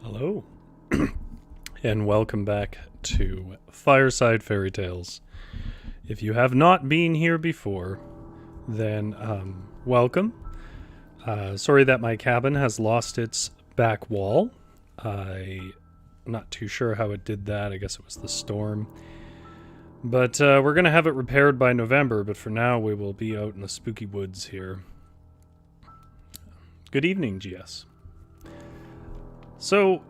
Hello, and welcome back to Fireside Fairytales. If you have not been here before, then welcome. Sorry that my cabin has lost its back wall. I'm not too sure how it did that. I guess it was the storm. But we're going to have it repaired by November, but for now we will be out in the spooky woods here. Good evening, GS. So,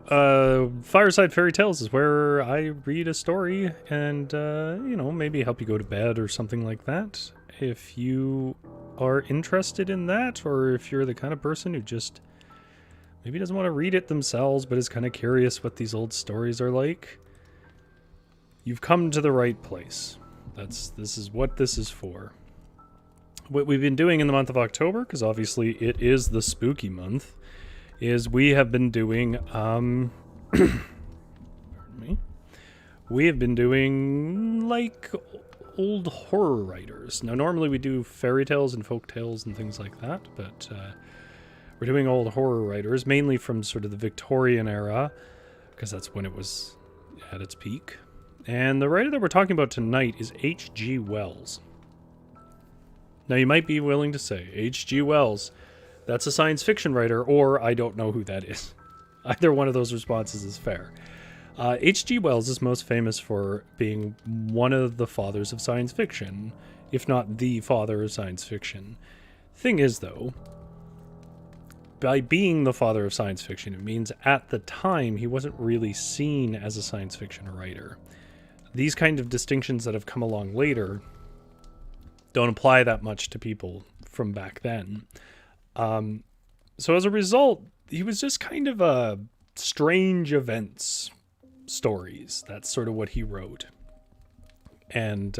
Fireside Fairytales is where I read a story and, maybe help you go to bed or something like that. If you are interested in that, or if you're the kind of person who just maybe doesn't want to read it themselves, but is kind of curious what these old stories are like, you've come to the right place. This is what this is for. What we've been doing in the month of October, because obviously it is the spooky month, is we have been doing, pardon me, we have been doing, like, old horror writers. Now, normally we do fairy tales and folk tales and things like that, but we're doing old horror writers, mainly from sort of the Victorian era, because that's when it was at its peak. And the writer that we're talking about tonight is H.G. Wells. Now, you might be willing to say, H.G. Wells, that's a science fiction writer, or I don't know who that is. Either one of those responses is fair. H.G. Wells is most famous for being one of the fathers of science fiction, if not the father of science fiction. Thing is, though, by being the father of science fiction, it means at the time he wasn't really seen as a science fiction writer. These kind of distinctions that have come along later don't apply that much to people from back then. So as a result, he was just kind of a strange events stories. That's sort of what he wrote. And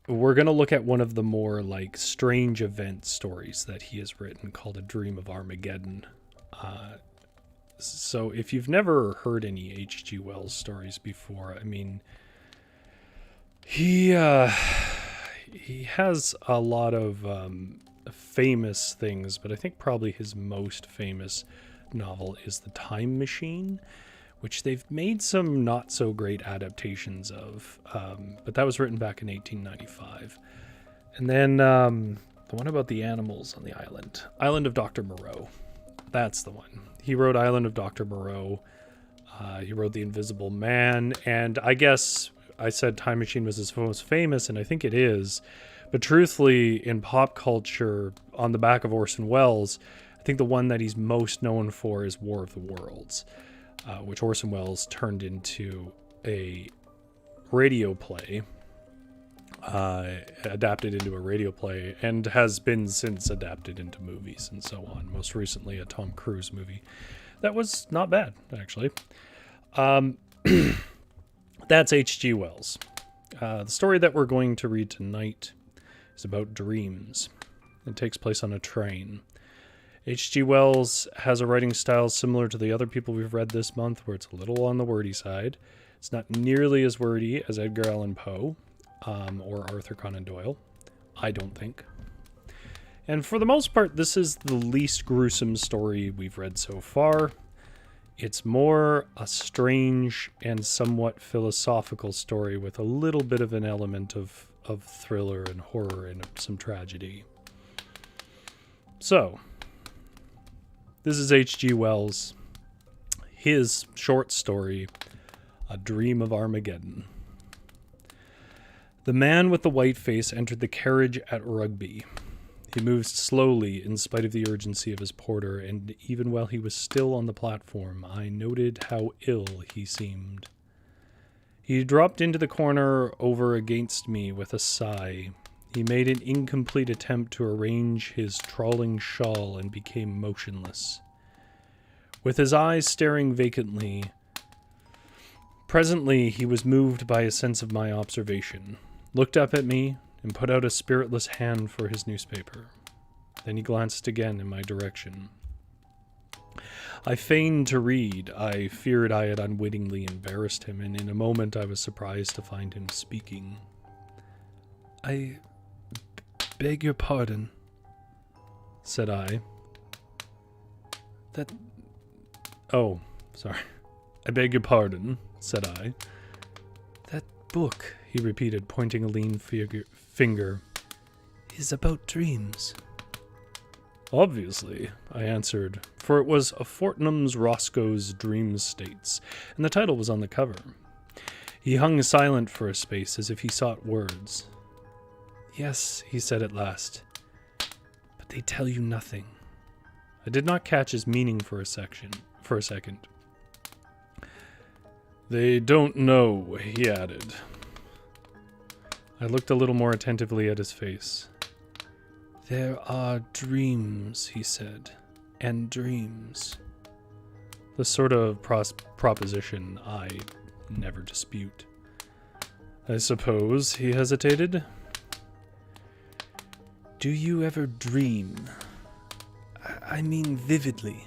we're going to look at one of the more like strange event stories that he has written called A Dream of Armageddon. So if you've never heard any H.G. Wells stories before, I mean, he has a lot of famous things, but I think probably his most famous novel is The Time Machine, which they've made some not so great adaptations of, but that was written back in 1895. And then the one about the animals on the Island of Dr. Moreau. That's the one. He wrote Island of Dr. Moreau. He wrote The Invisible Man, and I guess I said Time Machine was his most famous, and I think it is. But truthfully, in pop culture, on the back of Orson Welles, I think the one that he's most known for is War of the Worlds, which Orson Welles turned into a radio play, adapted into a radio play, and has been since adapted into movies and so on. Most recently, a Tom Cruise movie. That was not bad, actually. That's H.G. Wells. The story that we're going to read tonight is about dreams. It takes place on a train. H.G. Wells has a writing style similar to the other people we've read this month, where it's a little on the wordy side. It's not nearly as wordy as Edgar Allan Poe or Arthur Conan Doyle, I don't think. And for the most part, this is the least gruesome story we've read so far. It's more a strange and somewhat philosophical story with a little bit of an element of thriller and horror and some tragedy. So, this is H.G. Wells, his short story, A Dream of Armageddon. The man with the white face entered the carriage at Rugby. He moved slowly in spite of the urgency of his porter, and even while he was still on the platform, I noted how ill he seemed. He dropped into the corner over against me with a sigh. He made an incomplete attempt to arrange his trawling shawl and became motionless. With his eyes staring vacantly, presently he was moved by a sense of my observation, looked up at me, and put out a spiritless hand for his newspaper. Then he glanced again in my direction. I feigned to read. I feared I had unwittingly embarrassed him, and in a moment I was surprised to find him speaking. I beg your pardon, said I. Oh, sorry. I beg your pardon, said I. That book, he repeated, pointing a lean finger, is about dreams. Obviously, I answered, for it was a Fortnum's Roscoe's Dream States, and the title was on the cover. He hung silent for a space as if he sought words. Yes, he said at last, but they tell you nothing. I did not catch his meaning for a second. They don't know, he added. I looked a little more attentively at his face. There are dreams, he said, and dreams. The sort of proposition I never dispute. I suppose, he hesitated. Do you ever dream? I mean vividly.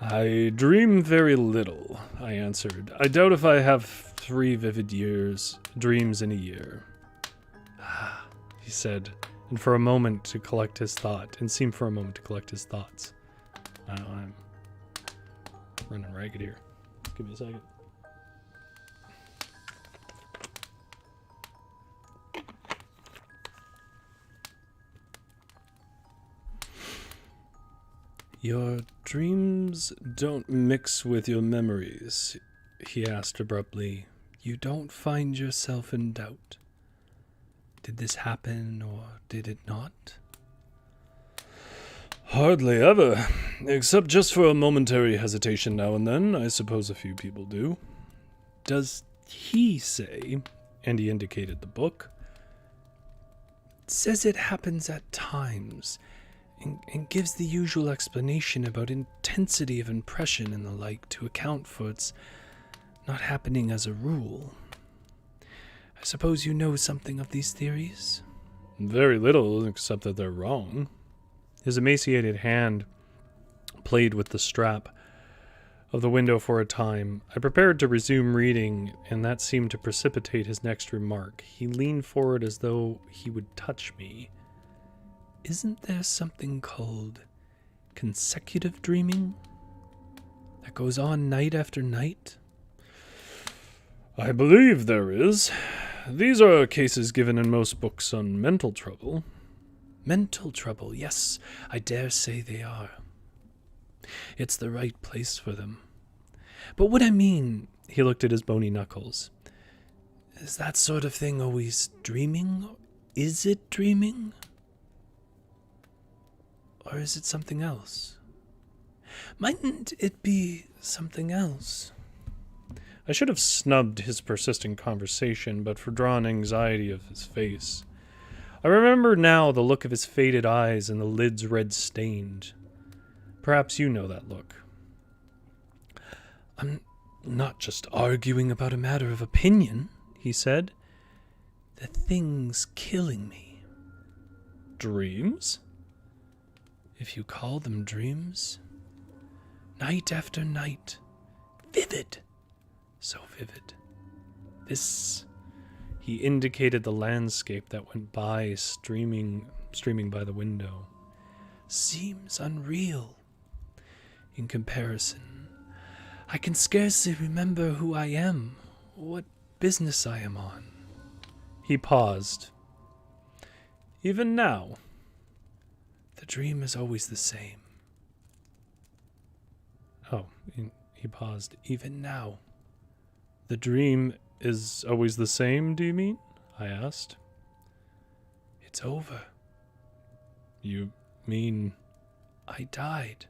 I dream very little, I answered. I doubt if I have 3 vivid dreams in a year. Ah, he said, and seemed for a moment to collect his thoughts. I'm running ragged here. Give me a second. Your dreams don't mix with your memories, he asked abruptly. You don't find yourself in doubt. Did this happen or did it not? Hardly ever, except just for a momentary hesitation now and then. I suppose a few people do. Does he say, and he indicated the book, says it happens at times, and gives the usual explanation about intensity of impression and the like to account for its not happening as a rule. I suppose you know something of these theories? Very little, except that they're wrong. His emaciated hand played with the strap of the window for a time. I prepared to resume reading, and that seemed to precipitate his next remark. He leaned forward as though he would touch me. Isn't there something called consecutive dreaming that goes on night after night? I believe there is. These are cases given in most books on mental trouble. Mental trouble, yes, I dare say they are. It's the right place for them. But what I mean, he looked at his bony knuckles, is that sort of thing always dreaming? Is it dreaming? Or is it something else? Mightn't it be something else? I should have snubbed his persistent conversation, but for drawn anxiety of his face. I remember now the look of his faded eyes and the lids red-stained. Perhaps you know that look. I'm not just arguing about a matter of opinion, he said. The thing's killing me. Dreams? If you call them dreams. Night after night. Vivid. So vivid. This, he indicated the landscape that went by, streaming by the window, seems unreal. In comparison, I can scarcely remember who I am, what business I am on. He paused. Even now, the dream is always the same. Oh, he paused. Even now. The dream is always the same, do you mean? I asked. It's over. You mean I died?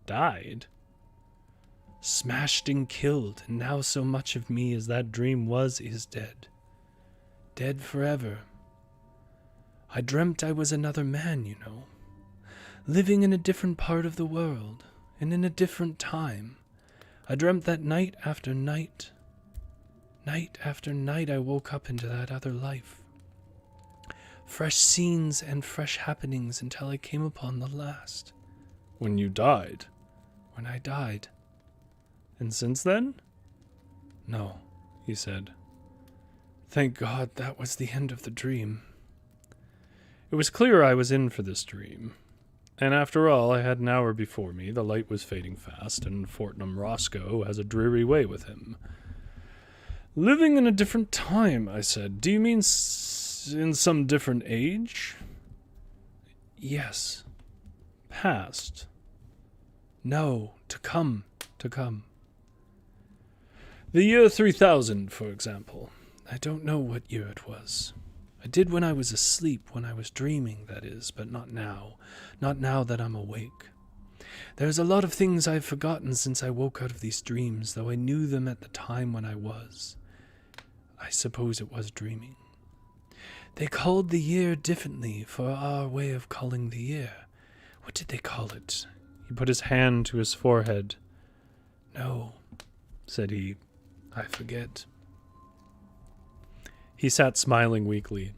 Died? Smashed and killed, and now so much of me as that dream was is dead. Dead forever. I dreamt I was another man, you know. Living in a different part of the world, and in a different time. I dreamt that night after night. Night after night I woke up into that other life. Fresh scenes and fresh happenings until I came upon the last. When you died? When I died. And since then? No, he said. Thank God that was the end of the dream. It was clear I was in for this dream. And after all, I had an hour before me, the light was fading fast, and Fortnum Roscoe has a dreary way with him. Living in a different time, I said. Do you mean in some different age? Yes. Past. No, to come. The year 3000, for example. I don't know what year it was. I did when I was asleep, when I was dreaming, that is, but not now. Not now that I'm awake. There's a lot of things I've forgotten since I woke out of these dreams, though I knew them at the time when I was. I suppose it was dreaming. They called the year differently for our way of calling the year. What did they call it? He put his hand to his forehead. No, said he. I forget. He sat smiling weakly.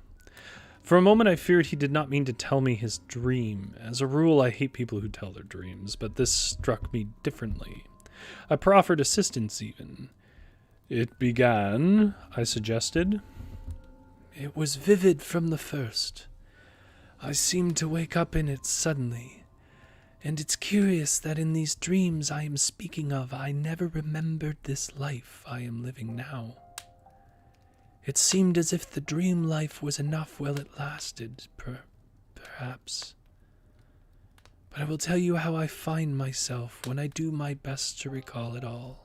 For a moment I feared he did not mean to tell me his dream. As a rule, I hate people who tell their dreams, but this struck me differently. I proffered assistance even. It began, I suggested. It was vivid from the first. I seemed to wake up in it suddenly. And it's curious that in these dreams I am speaking of, I never remembered this life I am living now. It seemed as if the dream life was enough while it lasted, perhaps. But I will tell you how I find myself when I do my best to recall it all.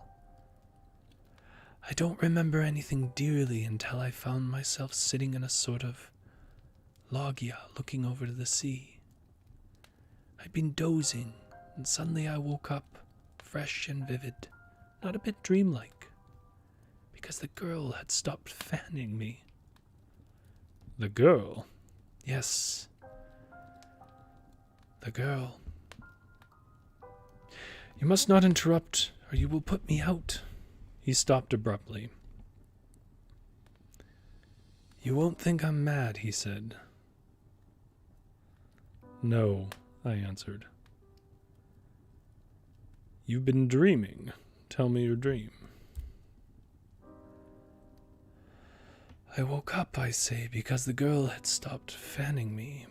I don't remember anything dearly until I found myself sitting in a sort of loggia looking over to the sea. I'd been dozing, and suddenly I woke up, fresh and vivid, not a bit dreamlike, because the girl had stopped fanning me. The girl? Yes, the girl. You must not interrupt, or you will put me out. He stopped abruptly. You won't think I'm mad, he said. No, I answered. You've been dreaming. Tell me your dream. I woke up, I say, because the girl had stopped fanning me.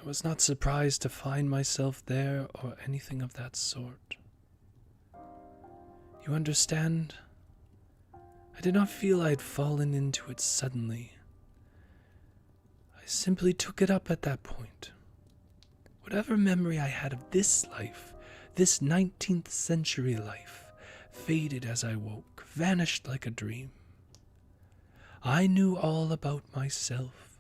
I was not surprised to find myself there or anything of that sort. You understand? I did not feel I had fallen into it suddenly. I simply took it up at that point. Whatever memory I had of this life, this 19th century life, faded as I woke, vanished like a dream. I knew all about myself,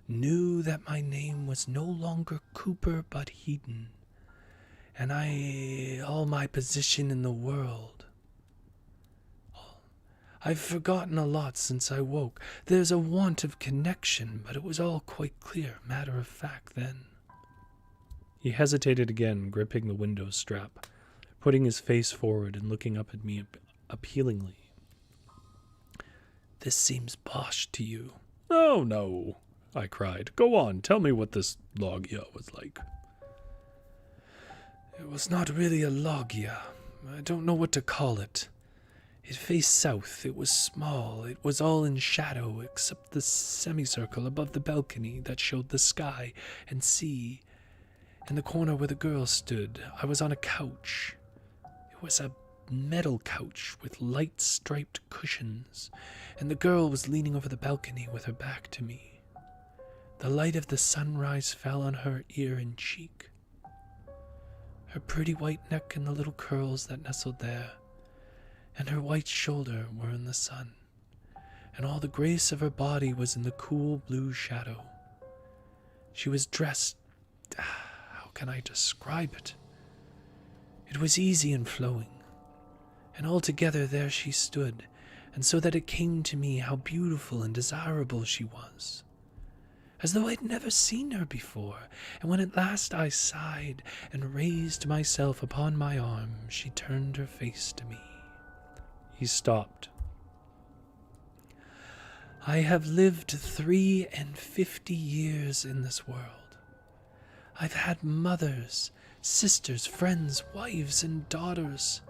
knew that my name was no longer Cooper but Heaton, and all my position in the world. I've forgotten a lot since I woke. There's a want of connection, but it was all quite clear, matter of fact then. He hesitated again, gripping the window strap, putting his face forward and looking up at me appealingly. This seems bosh to you. Oh, no, I cried. Go on, tell me what this loggia was like. It was not really a loggia. I don't know what to call it. It faced south. It was small. It was all in shadow, except the semicircle above the balcony that showed the sky and sea. In the corner where the girl stood, I was on a couch. It was a metal couch with light striped cushions, and the girl was leaning over the balcony with her back to me. The light of the sunrise fell on her ear and cheek. Her pretty white neck and the little curls that nestled there, and her white shoulder were in the sun, and all the grace of her body was in the cool blue shadow. She was dressed, how can I describe it? It was easy and flowing, and altogether there she stood, and so that it came to me how beautiful and desirable she was, as though I'd never seen her before, and when at last I sighed and raised myself upon my arm, she turned her face to me. He stopped. I have lived 53 years in this world. I've had mothers, sisters, friends, wives, and daughters.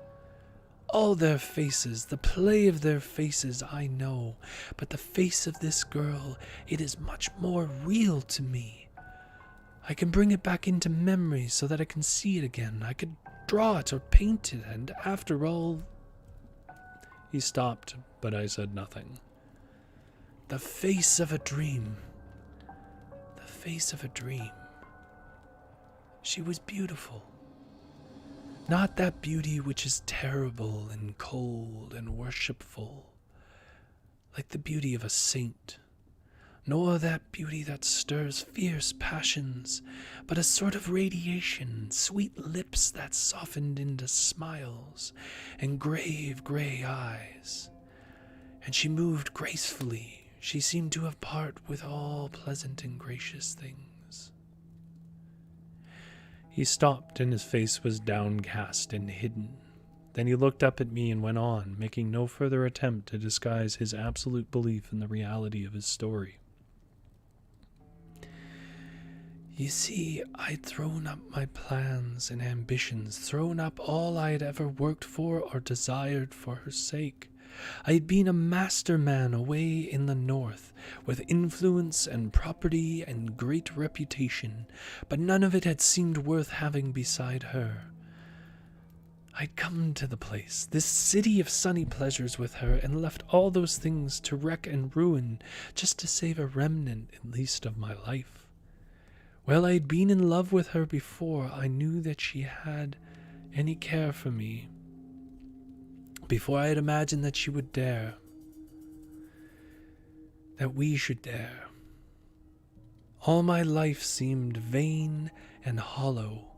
All their faces, the play of their faces I know, but the face of this girl, it is much more real to me. I can bring it back into memory so that I can see it again. I could draw it or paint it, and after all... He stopped, but I said nothing. The face of a dream. The face of a dream. She was beautiful. Not that beauty which is terrible and cold and worshipful, like the beauty of a saint, nor that beauty that stirs fierce passions, but a sort of radiation, sweet lips that softened into smiles, and grave gray eyes. And she moved gracefully. She seemed to have part with all pleasant and gracious things. He stopped, and his face was downcast and hidden. Then he looked up at me and went on, making no further attempt to disguise his absolute belief in the reality of his story. You see, I'd thrown up my plans and ambitions, thrown up all I had ever worked for or desired for her sake. I had been a master man away in the north, with influence and property and great reputation, but none of it had seemed worth having beside her. I'd come to the place, this city of sunny pleasures with her, and left all those things to wreck and ruin, just to save a remnant at least of my life. Well, I'd been in love with her before I knew that she had any care for me, before I had imagined that she would dare, that we should dare. All my life seemed vain and hollow,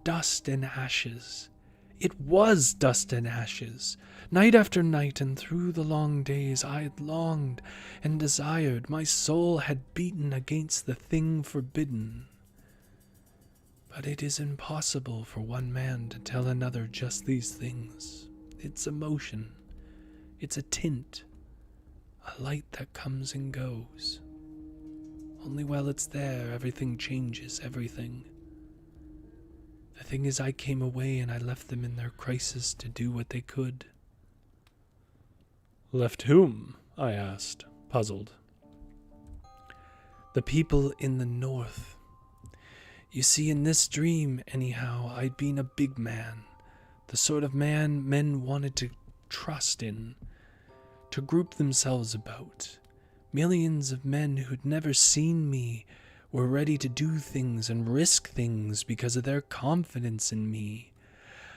dust and ashes. It was dust and ashes. Night after night and through the long days I had longed and desired. My soul had beaten against the thing forbidden. But it is impossible for one man to tell another just these things. It's emotion. It's a tint. A light that comes and goes. Only while it's there, everything changes, everything. The thing is, I came away and I left them in their crisis to do what they could. Left whom? I asked, puzzled. The people in the north. You see, in this dream, anyhow, I'd been a big man. The sort of man men wanted to trust in, to group themselves about. Millions of men who'd never seen me were ready to do things and risk things because of their confidence in me.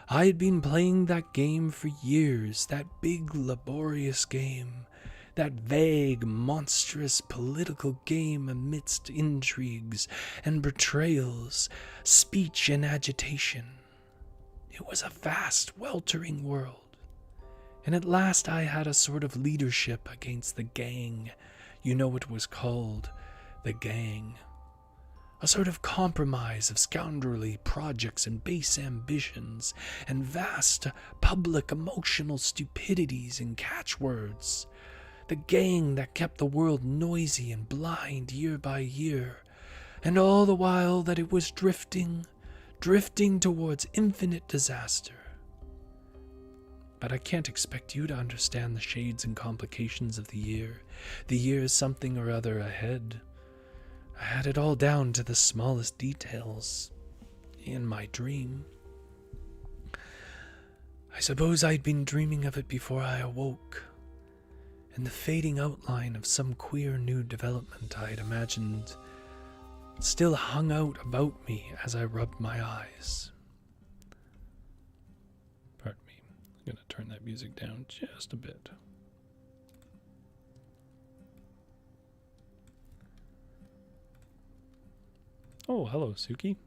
I had been playing that game for years, that big, laborious game, that vague, monstrous political game amidst intrigues and betrayals, speech and agitation. It was a vast, weltering world. And at last I had a sort of leadership against the gang. You know it was called the gang. A sort of compromise of scoundrelly projects and base ambitions and vast public emotional stupidities and catchwords. The gang that kept the world noisy and blind year by year, and all the while that it was drifting towards infinite disaster. But I can't expect you to understand the shades and complications of the year. The year is something or other ahead. I had it all down to the smallest details in my dream. I suppose I'd been dreaming of it before I awoke, and the fading outline of some queer new development I had imagined still hung out about me as I rubbed my eyes. Pardon me, I'm going to turn that music down just a bit. Oh, hello, Suki.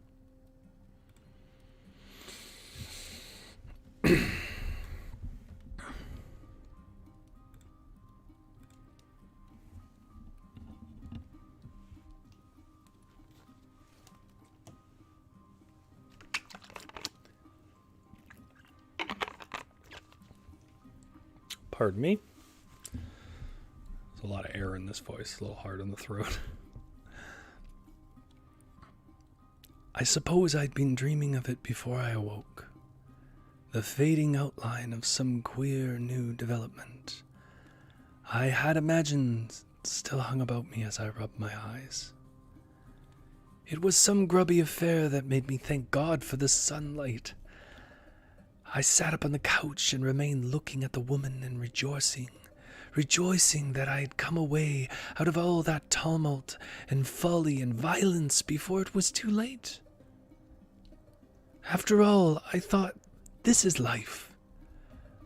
Pardon me. There's a lot of air in this voice, a little hard on the throat. I suppose I'd been dreaming of it before I awoke. The fading outline of some queer new development I had imagined still hung about me as I rubbed my eyes. It was some grubby affair that made me thank God for the sunlight. I sat up on the couch and remained looking at the woman and rejoicing that I had come away out of all that tumult and folly and violence before it was too late. After all, I thought, this is life.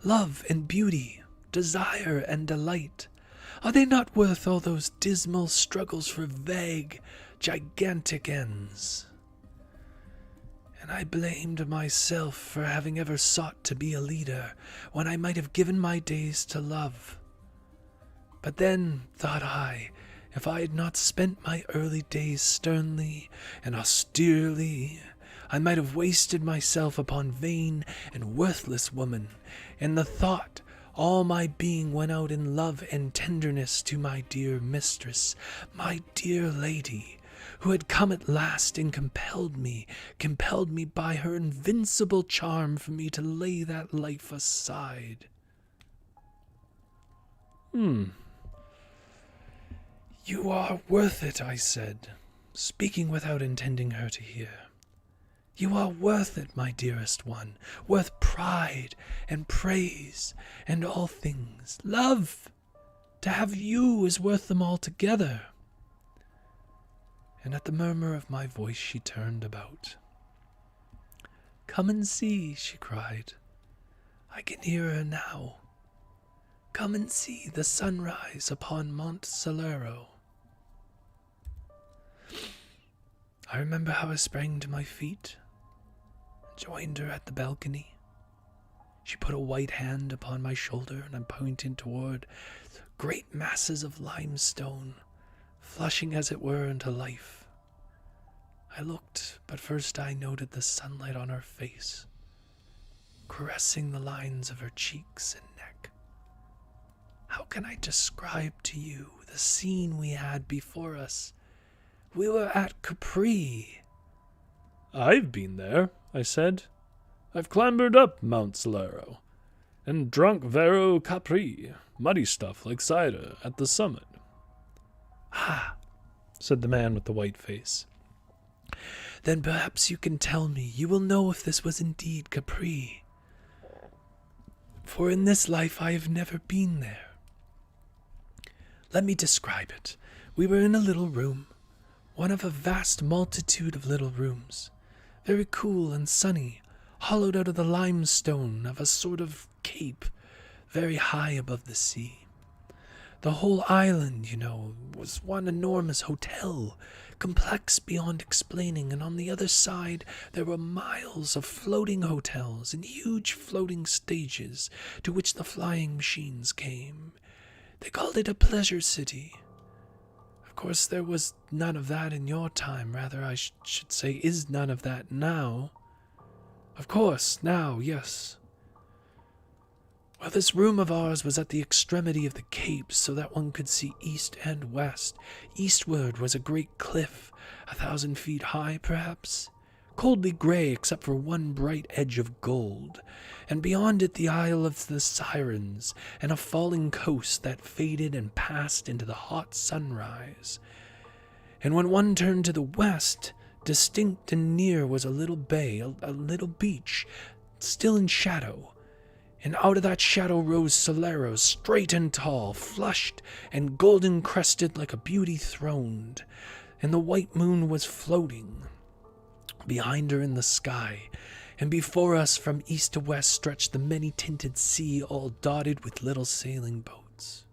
Love and beauty, desire and delight. Are they not worth all those dismal struggles for vague, gigantic ends? And I blamed myself for having ever sought to be a leader when I might have given my days to love. But then, thought I, if I had not spent my early days sternly and austerely, I might have wasted myself upon vain and worthless woman, and the thought all my being went out in love and tenderness to my dear mistress, my dear lady, who had come at last and compelled me by her invincible charm for me to lay that life aside. You are worth it, I said, speaking without intending her to hear. You are worth it, my dearest one, worth pride and praise and all things. Love, to have you is worth them altogether. And at the murmur of my voice she turned about. Come and see, she cried. I can hear her now. Come and see the sunrise upon Mont Solero. I remember how I sprang to my feet, joined her at the balcony. She put a white hand upon my shoulder, and I pointed toward great masses of limestone, flushing as it were into life. I looked, but first I noted the sunlight on her face, caressing the lines of her cheeks and neck. How can I describe to you the scene we had before us? We were at Capri. I've been there, I said. I've clambered up Mount Solero, and drunk Vero Capri, muddy stuff like cider, at the summit. Ah, said the man with the white face. Then perhaps you can tell me, you will know if this was indeed Capri. For in this life I have never been there. Let me describe it. We were in a little room, one of a vast multitude of little rooms, very cool and sunny, hollowed out of the limestone of a sort of cape, very high above the sea. The whole island, was one enormous hotel, complex beyond explaining, and on the other side there were miles of floating hotels and huge floating stages to which the flying machines came. They called it a pleasure city. Of course, there was none of that in your time, rather, I should say, is none of that now. Of course, now, yes. Well, this room of ours was at the extremity of the cape, so that one could see east and west. Eastward was a great cliff, 1,000 feet high, perhaps, coldly gray except for one bright edge of gold, and beyond it the Isle of the Sirens, and a falling coast that faded and passed into the hot sunrise. And when one turned to the west, distinct and near was a little bay, a little beach, still in shadow, and out of that shadow rose Solero, straight and tall, flushed and golden-crested like a beauty throned, and the white moon was floating behind her in the sky, and before us from east to west stretched the many-tinted sea, all dotted with little sailing boats.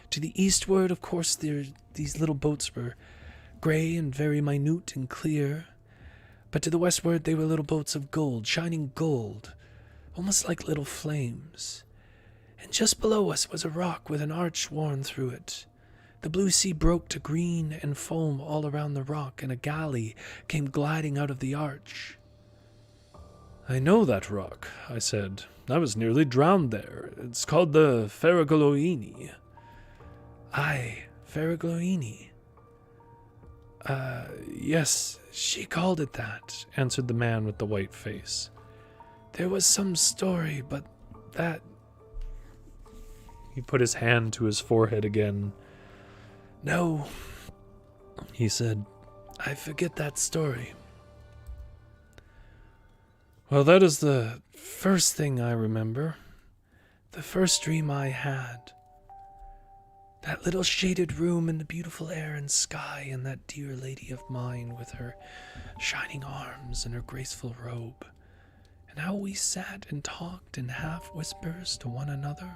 To the eastward, of course, these little boats were gray and very minute and clear, but to the westward they were little boats of gold, shining gold, almost like little flames. And just below us was a rock with an arch worn through it. The blue sea broke to green and foam all around the rock, and a galley came gliding out of the arch. I know that rock, I said. I was nearly drowned there. It's called the Ferragoloini. Aye, Ferragoloini. Yes, she called it that, answered the man with the white face. There was some story, but that... He put his hand to his forehead again. No, he said, I forget that story. Well, that is the first thing I remember. The first dream I had. That little shaded room and the beautiful air and sky and that dear lady of mine with her shining arms and her graceful robe. And how we sat and talked in half whispers to one another.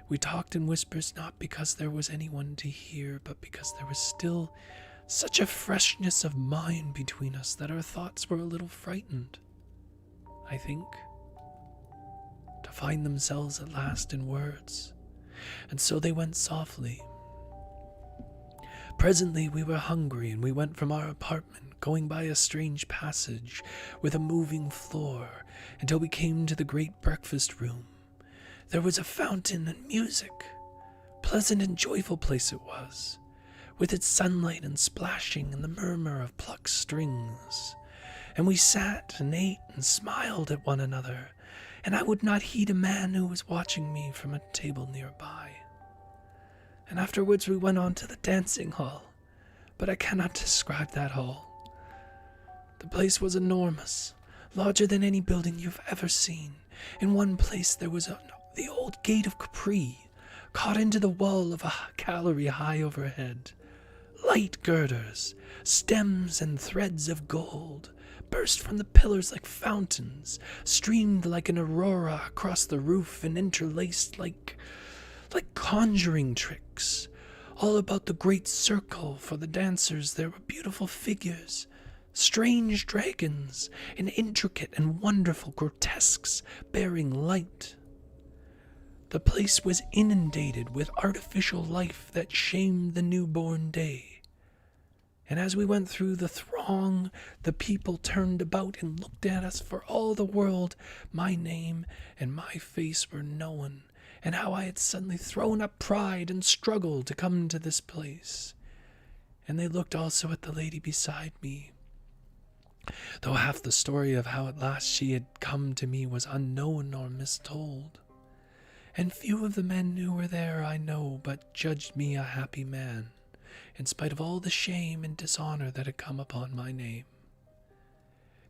We talked in whispers not because there was anyone to hear, but because there was still such a freshness of mind between us that our thoughts were a little frightened, I think, to find themselves at last in words, and so they went softly. Presently we were hungry, and we went from our apartment, going by a strange passage with a moving floor, until we came to the great breakfast room. There was a fountain and music. Pleasant and joyful place it was, with its sunlight and splashing and the murmur of plucked strings. And we sat and ate and smiled at one another, and I would not heed a man who was watching me from a table nearby. And afterwards we went on to the dancing hall, but I cannot describe that hall. The place was enormous, larger than any building you've ever seen. In one place there was the old gate of Capri, caught into the wall of a gallery high overhead. Light girders, stems and threads of gold, burst from the pillars like fountains, streamed like an aurora across the roof, and interlaced like conjuring tricks. All about the great circle for the dancers there were beautiful figures, strange dragons, and intricate and wonderful grotesques bearing light. The place was inundated with artificial life that shamed the newborn day. And as we went through the throng, the people turned about and looked at us. For all the world, my name and my face were known, and how I had suddenly thrown up pride and struggled to come to this place. And they looked also at the lady beside me, though half the story of how at last she had come to me was unknown or mistold. And few of the men who were there, I know, but judged me a happy man, in spite of all the shame and dishonor that had come upon my name.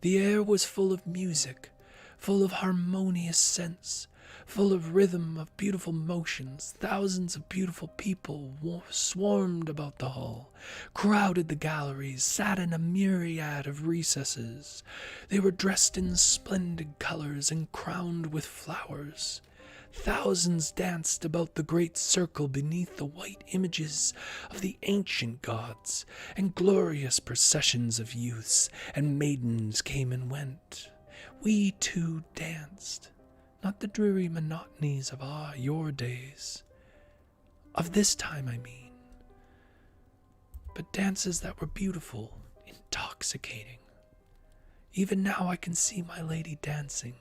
The air was full of music, full of harmonious sense, full of rhythm, of beautiful motions. Thousands of beautiful people swarmed about the hall, crowded the galleries, sat in a myriad of recesses. They were dressed in splendid colors and crowned with flowers. Thousands danced about the great circle beneath the white images of the ancient gods, and glorious processions of youths and maidens came and went. We too danced, not the dreary monotonies of your days, of this time I mean, but dances that were beautiful, intoxicating. Even now I can see my lady dancing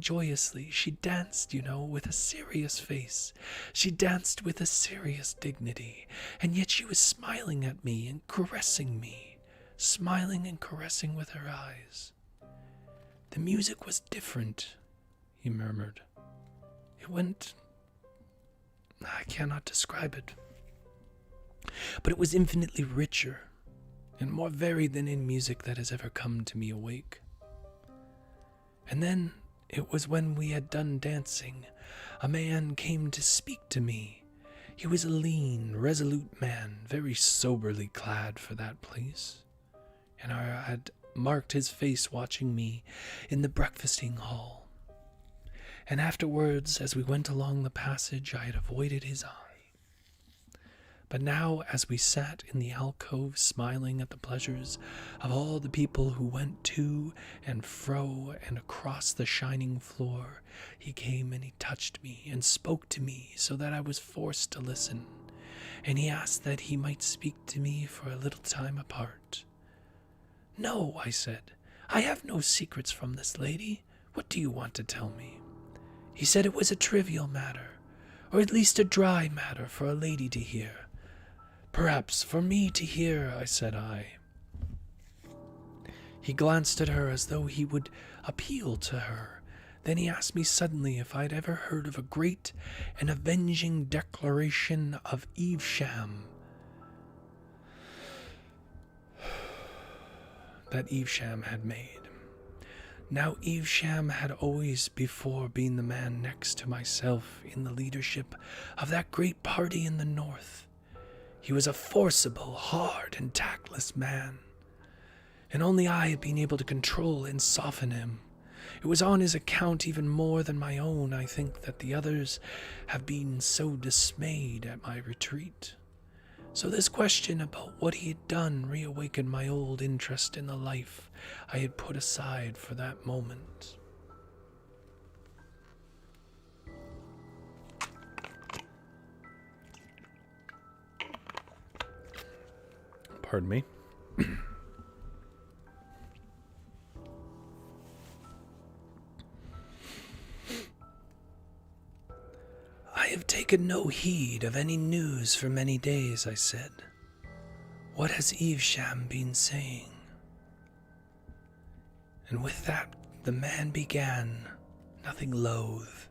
joyously. She danced, with a serious face. She danced with a serious dignity, and yet she was smiling at me and caressing me, smiling and caressing with her eyes. The music was different, he murmured. It went... I cannot describe it. But it was infinitely richer and more varied than any music that has ever come to me awake. And then it was when we had done dancing, a man came to speak to me. He was a lean, resolute man, very soberly clad for that place, and I had marked his face watching me in the breakfasting hall. And afterwards, as we went along the passage, I had avoided his eye. But now, as we sat in the alcove smiling at the pleasures of all the people who went to and fro and across the shining floor, he came and he touched me and spoke to me so that I was forced to listen. And he asked that he might speak to me for a little time apart. No, I said, I have no secrets from this lady. What do you want to tell me? He said it was a trivial matter, or at least a dry matter for a lady to hear. Perhaps for me to hear, said I. He glanced at her as though he would appeal to her. Then he asked me suddenly if I'd ever heard of a great and avenging declaration of Evesham. that Evesham had made. Now Evesham had always before been the man next to myself in the leadership of that great party in the north. He was a forcible, hard, and tactless man, and only I had been able to control and soften him. It was on his account even more than my own, I think, that the others have been so dismayed at my retreat. So this question about what he had done reawakened my old interest in the life I had put aside for that moment. Pardon me. I have taken no heed of any news for many days, I said. What has Evesham been saying? And with that, the man began, nothing loath,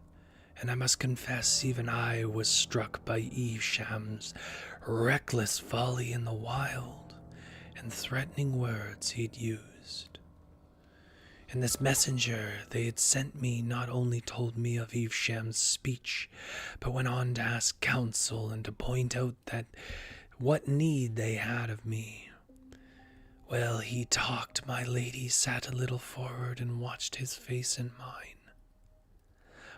and I must confess even I was struck by Evesham's reckless folly in the wild and threatening words he'd used. And this messenger they had sent me not only told me of Evesham's speech, but went on to ask counsel and to point out that what need they had of me. Well, he talked, my lady sat a little forward and watched his face and mine.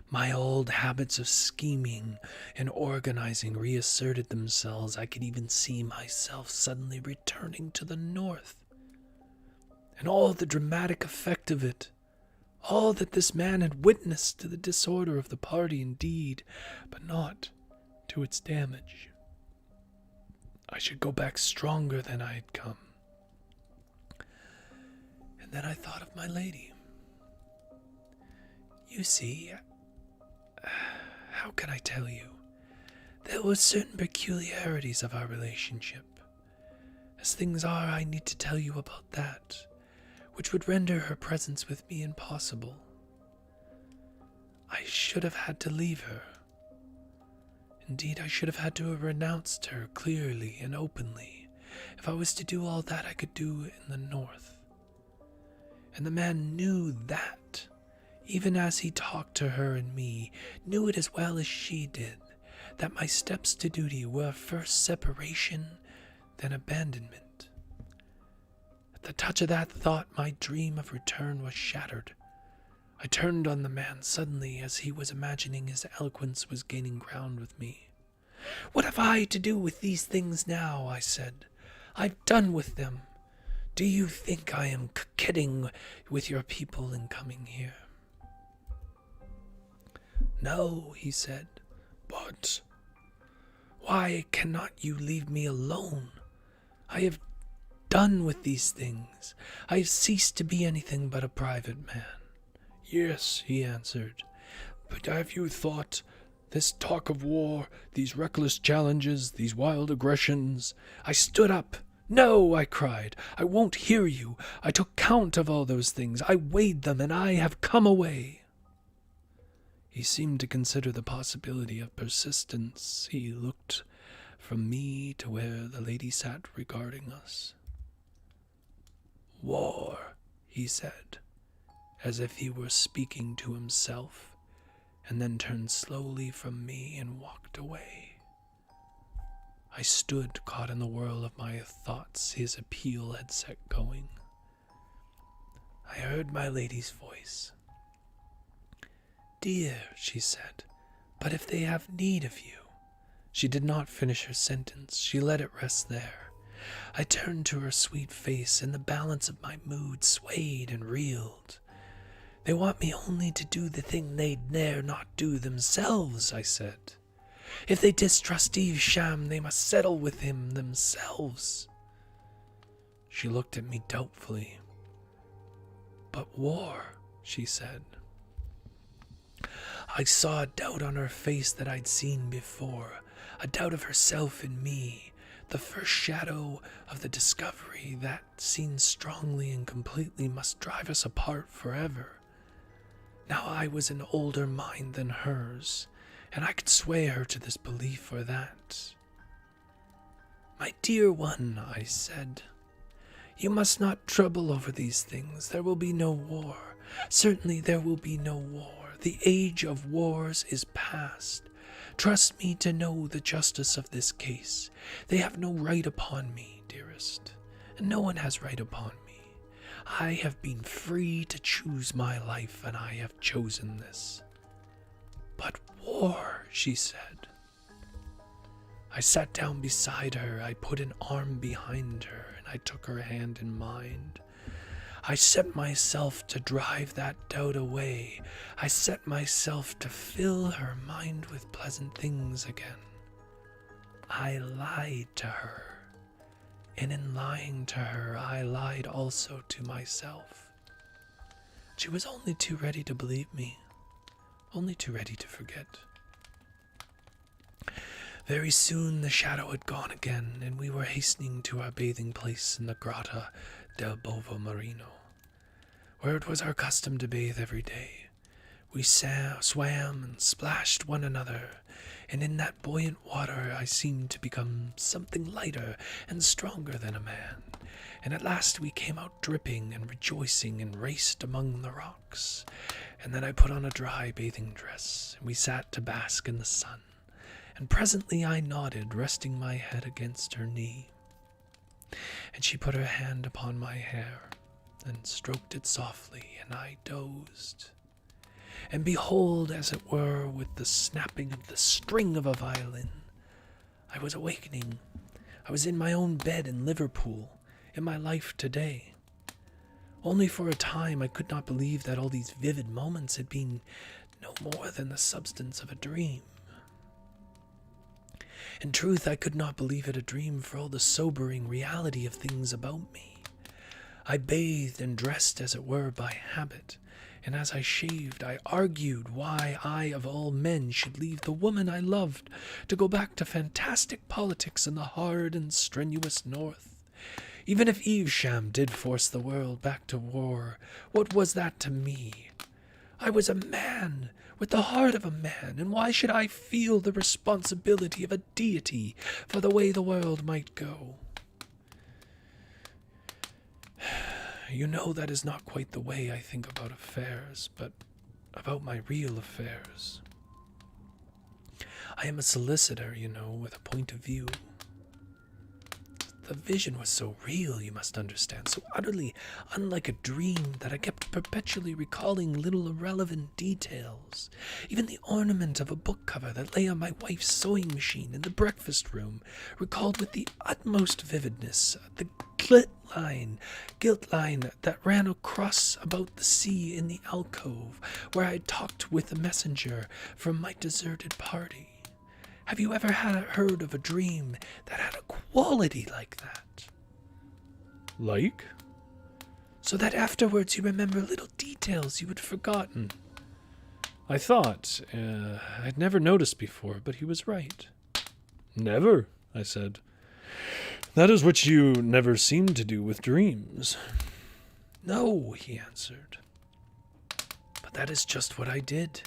My old habits of scheming and organizing reasserted themselves. I could even see myself suddenly returning to the north. And all the dramatic effect of it, all that this man had witnessed to the disorder of the party indeed, but not to its damage. I should go back stronger than I had come. And then I thought of my lady. You see, how can I tell you? There were certain peculiarities of our relationship. As things are, I need to tell you about that, which would render her presence with me impossible. I should have had to leave her. Indeed, I should have had to have renounced her clearly and openly if I was to do all that I could do in the north. And the man knew that, even as he talked to her and me, knew it as well as she did, that my steps to duty were first separation, then abandonment. At the touch of that thought, my dream of return was shattered. I turned on the man suddenly as he was imagining his eloquence was gaining ground with me. What have I to do with these things now? I said. I've done with them. Do you think I am kidding with your people in coming here? No, he said, but why cannot you leave me alone? I have done with these things. I have ceased to be anything but a private man. Yes, he answered, but have you thought this talk of war, these reckless challenges, these wild aggressions? I stood up. No, I cried, I won't hear you. I took count of all those things. I weighed them, and I have come away. He seemed to consider the possibility of persistence. He looked from me to where the lady sat regarding us. War, he said, as if he were speaking to himself, and then turned slowly from me and walked away. I stood caught in the whirl of my thoughts his appeal had set going. I heard my lady's voice. Dear, she said, but if they have need of you. She did not finish her sentence. She let it rest there. I turned to her sweet face, and the balance of my mood swayed and reeled. They want me only to do the thing they dare not do themselves, I said. If they distrust Evesham, they must settle with him themselves. She looked at me doubtfully. But war, she said. I saw a doubt on her face that I'd seen before, a doubt of herself and me, the first shadow of the discovery that, seen strongly and completely, must drive us apart forever. Now I was an older mind than hers, and I could sway her to this belief or that. My dear one, I said, You must not trouble over these things. There will be no war. Certainly there will be no war. The age of wars is past. Trust me to know the justice of this case. They have no right upon me, dearest, and no one has right upon me. I have been free to choose my life, and I have chosen this. But war, she said. I sat down beside her. I put an arm behind her, and I took her hand in mine. I set myself to drive that doubt away. I set myself to fill her mind with pleasant things again. I lied to her, and in lying to her, I lied also to myself. She was only too ready to believe me, only too ready to forget. Very soon the shadow had gone again, and we were hastening to our bathing place in the Grotta del Bovo Marino, where it was our custom to bathe every day. We swam and splashed one another, and in that buoyant water I seemed to become something lighter and stronger than a man, and at last we came out dripping and rejoicing and raced among the rocks, and then I put on a dry bathing dress, and we sat to bask in the sun, and presently I nodded, resting my head against her knee, and she put her hand upon my hair and stroked it softly, and I dozed. And behold, as it were, with the snapping of the string of a violin, I was awakening. I was in my own bed in Liverpool, in my life today. Only for a time I could not believe that all these vivid moments had been no more than the substance of a dream. In truth, I could not believe it a dream for all the sobering reality of things about me. I bathed and dressed, as it were, by habit, and as I shaved, I argued why I, of all men, should leave the woman I loved to go back to fantastic politics in the hard and strenuous North. Even if Evesham did force the world back to war, what was that to me? I was a man, with the heart of a man, and why should I feel the responsibility of a deity for the way the world might go? You know that is not quite the way I think about affairs, but about my real affairs. I am a solicitor, you know, with a point of view. The vision was so real, you must understand, so utterly unlike a dream that I kept perpetually recalling little irrelevant details. Even the ornament of a book cover that lay on my wife's sewing machine in the breakfast room recalled with the utmost vividness the gilt line that ran across about the sea in the alcove where I talked with the messenger from my deserted party. Have you ever heard of a dream that had a quality like that? Like? So that afterwards you remember little details you had forgotten. I thought, I'd never noticed before, but he was right. Never, I said. That is what you never seem to do with dreams. No, he answered. But that is just what I did.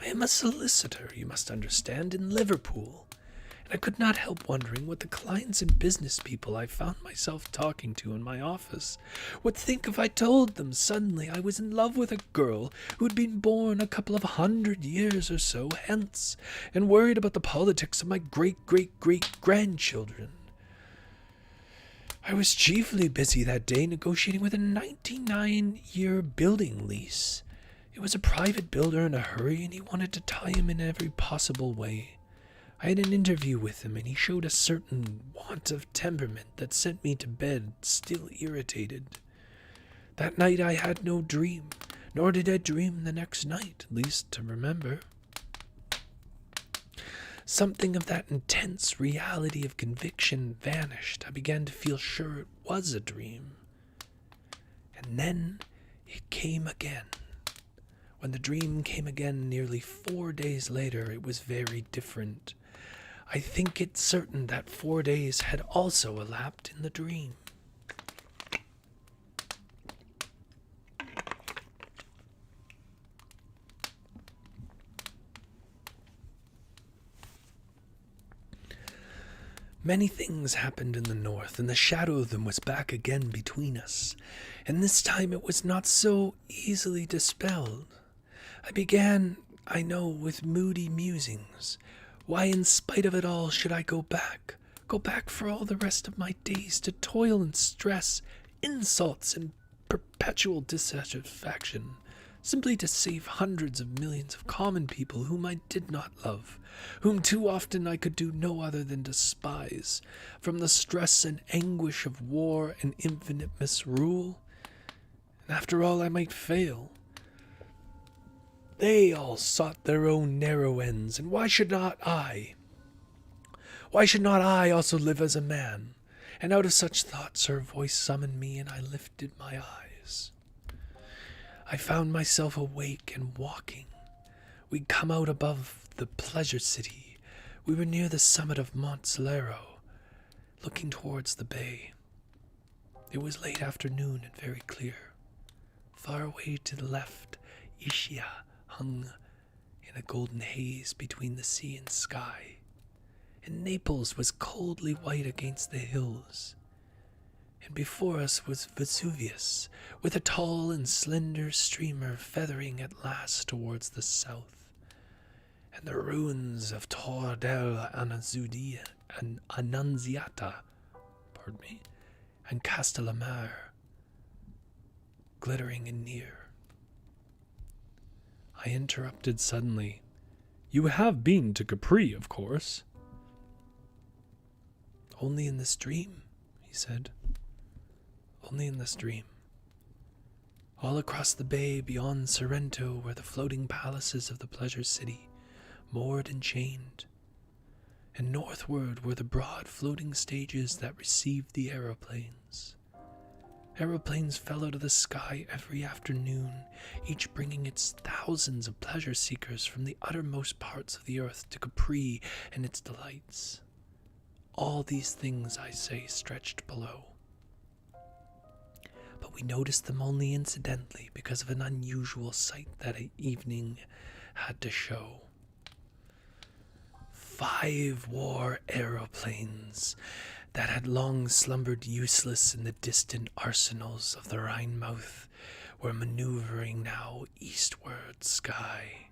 I am a solicitor, you must understand, in Liverpool, and I could not help wondering what the clients and business people I found myself talking to in my office would think if I told them suddenly I was in love with a girl who had been born a couple of 100 years or so hence, and worried about the politics of my great-great-great-grandchildren. I was chiefly busy that day negotiating with a 99-year building lease. It was a private builder in a hurry, and he wanted to tie him in every possible way. I had an interview with him, and he showed a certain want of temperament that sent me to bed, still irritated. That night I had no dream, nor did I dream the next night, at least to remember. Something of that intense reality of conviction vanished. I began to feel sure it was a dream. And then it came again. When the dream came again nearly 4 days later, it was very different. I think it certain that 4 days had also elapsed in the dream. Many things happened in the north, and the shadow of them was back again between us, and this time it was not so easily dispelled. I began, I know, with moody musings. Why, in spite of it all, should I go back? Go back for all the rest of my days to toil and stress, insults and perpetual dissatisfaction, simply to save hundreds of millions of common people whom I did not love, whom too often I could do no other than despise, from the stress and anguish of war and infinite misrule. And after all, I might fail. They all sought their own narrow ends, and why should not I? Why should not I also live as a man? And out of such thoughts her voice summoned me, and I lifted my eyes. I found myself awake and walking. We'd come out above the pleasure city. We were near the summit of Mont Solero, looking towards the bay. It was late afternoon and very clear. Far away to the left, Ischia hung in a golden haze between the sea and sky, and Naples was coldly white against the hills. And before us was Vesuvius, with a tall and slender streamer feathering at last towards the south, and the ruins of Tor del Annunziata, and Castellamare, glittering and near. I interrupted suddenly. You have been to Capri, of course. Only in this dream, he said. Only in this dream. All across the bay beyond Sorrento were the floating palaces of the pleasure city, moored and chained. And northward were the broad floating stages that received the aeroplanes. Aeroplanes fell out of the sky every afternoon, each bringing its thousands of pleasure seekers from the uttermost parts of the earth to Capri and its delights. All these things, I say, stretched below. But we noticed them only incidentally because of an unusual sight that evening had to show. 5 war aeroplanes that had long slumbered useless in the distant arsenals of the Rhine mouth were maneuvering now eastward sky.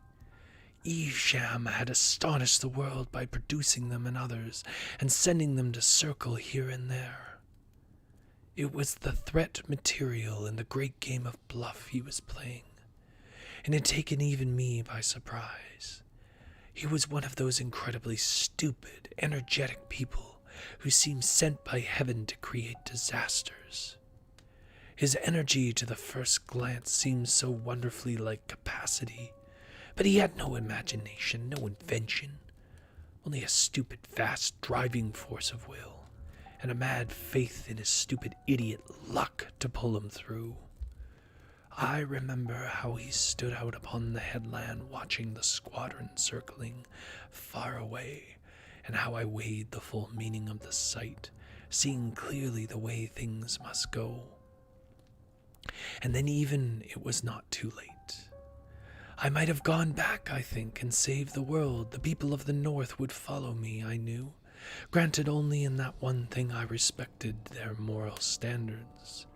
Evesham had astonished the world by producing them and others, and sending them to circle here and there. It was the threat material in the great game of bluff he was playing, and had taken even me by surprise. He was one of those incredibly stupid, energetic people who seem sent by heaven to create disasters. His energy to the first glance seemed so wonderfully like capacity, but he had no imagination, no invention, only a stupid, vast driving force of will, and a mad faith in his stupid idiot luck to pull him through. I remember how he stood out upon the headland watching the squadron circling far away, and how I weighed the full meaning of the sight, seeing clearly the way things must go. And then even it was not too late. I might have gone back, I think, and saved the world. The people of the North would follow me, I knew, granted only in that one thing I respected their moral standards.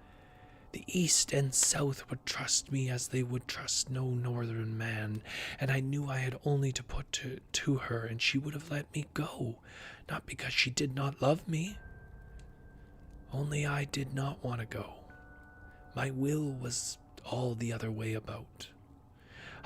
The East and South would trust me as they would trust no northern man, and I knew I had only to put to her, and she would have let me go, not because she did not love me. Only I did not want to go. My will was all the other way about.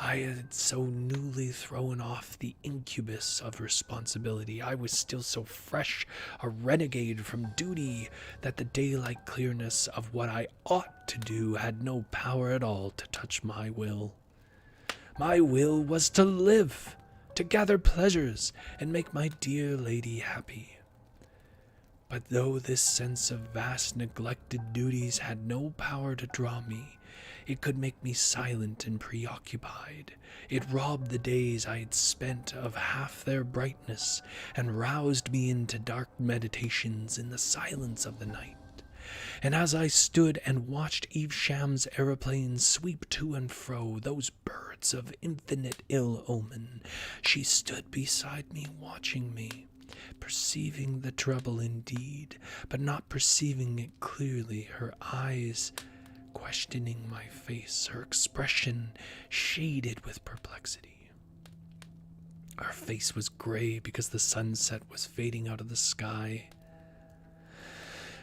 I had so newly thrown off the incubus of responsibility. I was still so fresh, a renegade from duty, that the daylight clearness of what I ought to do had no power at all to touch my will. My will was to live, to gather pleasures, and make my dear lady happy. But though this sense of vast neglected duties had no power to draw me, it could make me silent and preoccupied. It robbed the days I had spent of half their brightness, and roused me into dark meditations in the silence of the night. And as I stood and watched Evesham's aeroplanes sweep to and fro, those birds of infinite ill omen, she stood beside me watching me, perceiving the trouble indeed, but not perceiving it clearly, her eyes questioning my face, her expression shaded with perplexity. Her face was gray because the sunset was fading out of the sky.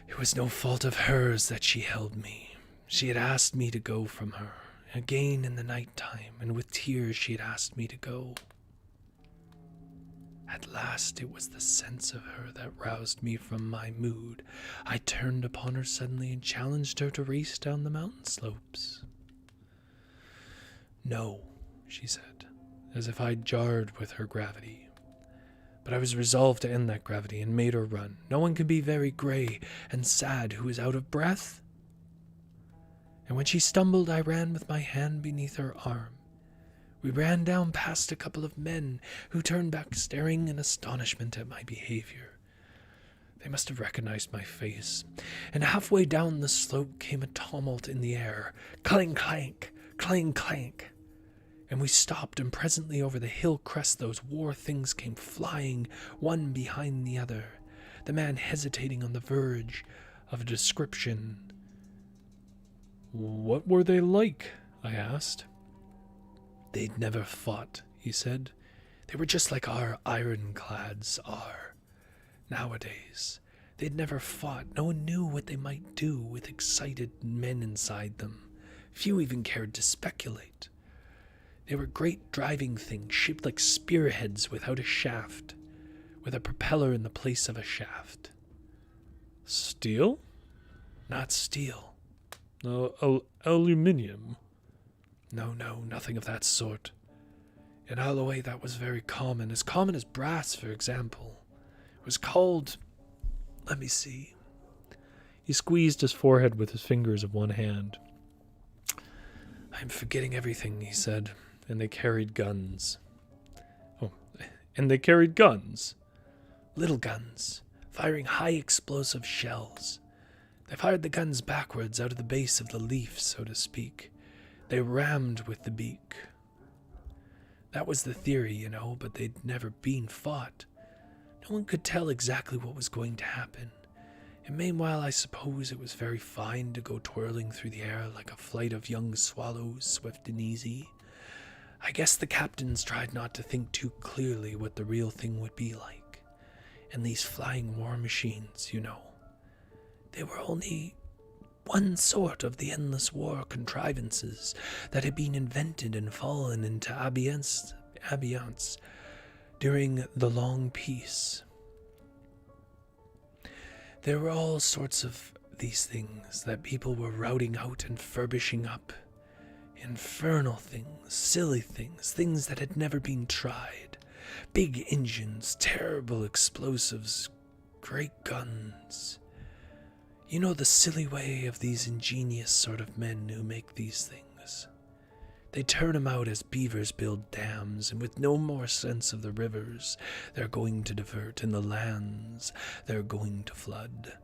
It was no fault of hers that she held me. She had asked me to go from her, again in the night time, and with tears she had asked me to go. At last it was the sense of her that roused me from my mood. I turned upon her suddenly and challenged her to race down the mountain slopes. "No," she said, as if I'd jarred with her gravity. But I was resolved to end that gravity and made her run. No one can be very gray and sad who is out of breath. And when she stumbled, I ran with my hand beneath her arm. We ran down past a couple of men who turned back staring in astonishment at my behavior. They must have recognized my face, and halfway down the slope came a tumult in the air. Clang, clank, clang, clank. And we stopped, and presently over the hill crest those war things came flying, one behind the other, the man hesitating on the verge of a description. "What were they like?" I asked. "They'd never fought," he said. "They were just like our ironclads are nowadays. They'd never fought. No one knew what they might do with excited men inside them. Few even cared to speculate. They were great driving things, shaped like spearheads without a shaft, with a propeller in the place of a shaft." "Steel?" "Not steel. Aluminium?" No, nothing of that sort. In Alloway that was very common as brass, for example. It was called, let me see." He squeezed his forehead with his fingers of one hand. "I'm forgetting everything," he said. "And they carried guns." "Oh, and they carried guns?" "Little guns, firing high explosive shells. They fired the guns backwards out of the base of the leaf, so to speak. They rammed with the beak. That was the theory, but they'd never been fought. No one could tell exactly what was going to happen. And meanwhile, I suppose it was very fine to go twirling through the air like a flight of young swallows, swift and easy. I guess the captains tried not to think too clearly what the real thing would be like. And these flying war machines, they were only one sort of the endless war contrivances that had been invented and fallen into abeyance during the long peace. There were all sorts of these things that people were routing out and furbishing up. Infernal things, silly things, things that had never been tried. Big engines, terrible explosives, great guns. The silly way of these ingenious sort of men who make these things. They turn them out as beavers build dams, and with no more sense of the rivers they're going to divert and the lands they're going to flood.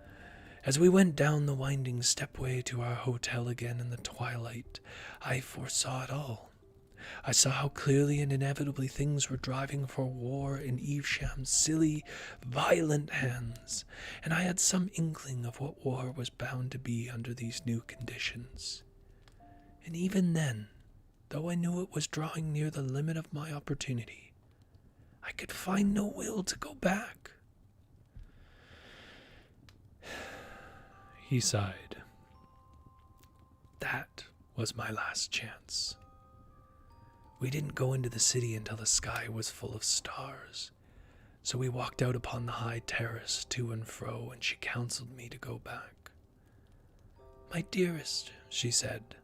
As we went down the winding stepway to our hotel again in the twilight, I foresaw it all. I saw how clearly and inevitably things were driving for war in Evesham's silly, violent hands, and I had some inkling of what war was bound to be under these new conditions. And even then, though I knew it was drawing near the limit of my opportunity, I could find no will to go back. He sighed. That was my last chance. We didn't go into the city until the sky was full of stars, so we walked out upon the high terrace to and fro, and she counseled me to go back. "My dearest," she said,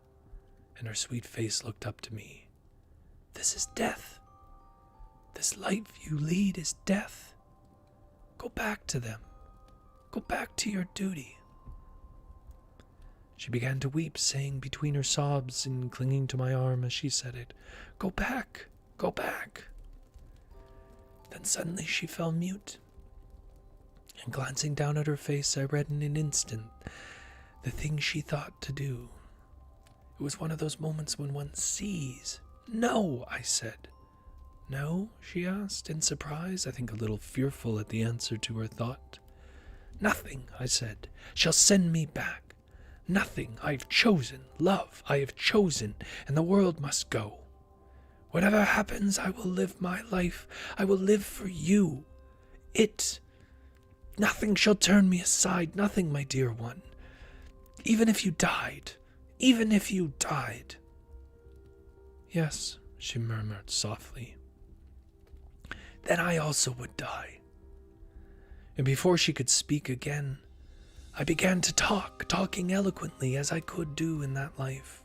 and her sweet face looked up to me, "this is death. This life you lead is death. Go back to them. Go back to your duty." She began to weep, saying between her sobs and clinging to my arm as she said it, "Go back, go back." Then suddenly she fell mute, and glancing down at her face, I read in an instant the thing she thought to do. It was one of those moments when one sees. "No," I said. No? She asked, in surprise, I think a little fearful at the answer to her thought. Nothing, I said, shall send me back. Nothing. I have chosen. Love, I have chosen, and the world must go. Whatever happens, I will live my life. I will live for you. Nothing shall turn me aside. Nothing, my dear one. Even if you died. Even if you died. Yes, she murmured softly. Then I also would die. And before she could speak again, I began to talking eloquently as I could do in that life.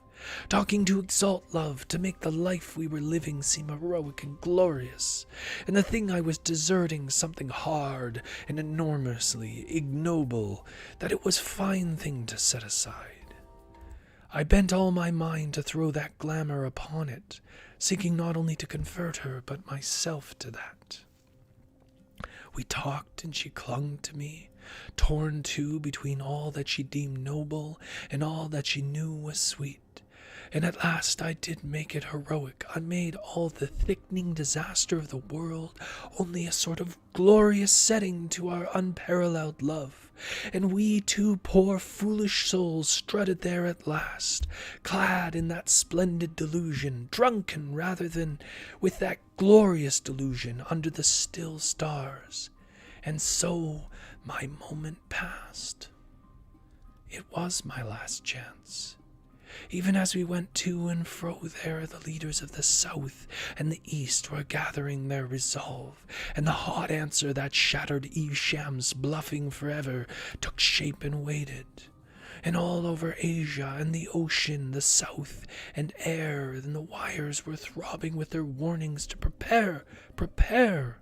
Talking to exalt love, to make the life we were living seem heroic and glorious, and the thing I was deserting something hard and enormously ignoble, that it was a fine thing to set aside. I bent all my mind to throw that glamour upon it, seeking not only to convert her, but myself to that. We talked, and she clung to me, torn too between all that she deemed noble and all that she knew was sweet. And at last I did make it heroic. I made all the thickening disaster of the world only a sort of glorious setting to our unparalleled love. And we two poor foolish souls strutted there at last, clad in that splendid delusion, drunken rather than with that glorious delusion under the still stars. And so my moment passed. It was my last chance. Even as we went to and fro there, the leaders of the South and the East were gathering their resolve, and the hot answer that shattered Esham's bluffing forever took shape and waited. And all over Asia and the ocean, the South and air, and the wires were throbbing with their warnings to prepare, prepare.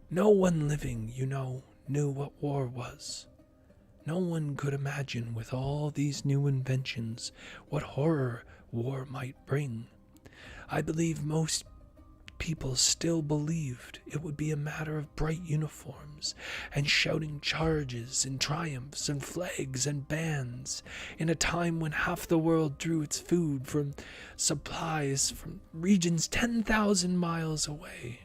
No one living, you know, knew what war was. No one could imagine, with all these new inventions, what horror war might bring. I believe most people still believed it would be a matter of bright uniforms and shouting charges and triumphs and flags and bands in a time when half the world drew its food from supplies from regions 10,000 miles away.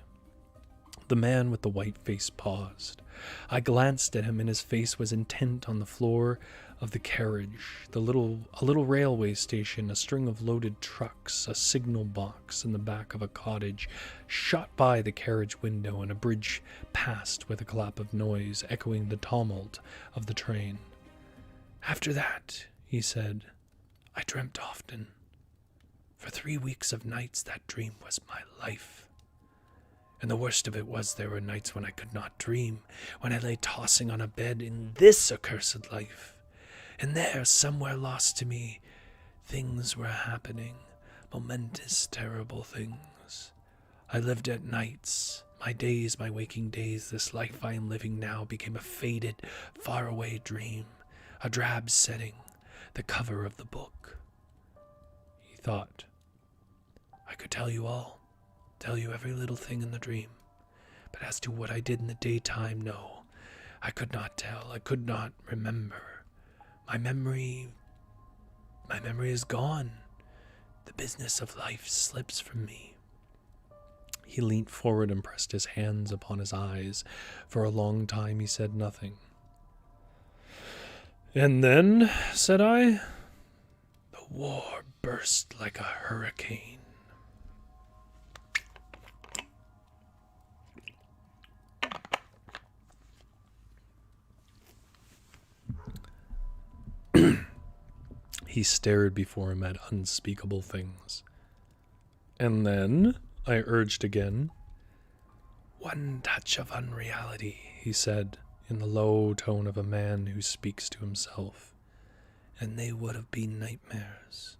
The man with the white face paused. I glanced at him, and his face was intent on the floor of the carriage, a little railway station, a string of loaded trucks, a signal box in the back of a cottage shot by the carriage window, and a bridge passed with a clap of noise echoing the tumult of the train. After that, he said, I dreamt often. For 3 weeks of nights that dream was my life. And the worst of it was there were nights when I could not dream, when I lay tossing on a bed in this accursed life. And there, somewhere lost to me, things were happening, momentous, terrible things. I lived at nights. My days, my waking days, this life I am living now became a faded, faraway dream, a drab setting, the cover of the book. He thought, I could tell you all. Tell you every little thing in the dream. But as to what I did in the daytime, no. I could not tell. I could not remember. My memory is gone. The business of life slips from me. He leant forward and pressed his hands upon his eyes. For a long time he said nothing. And then, said I, the war burst like a hurricane. He stared before him at unspeakable things. And then, I urged again. One touch of unreality, he said, in the low tone of a man who speaks to himself, and they would have been nightmares.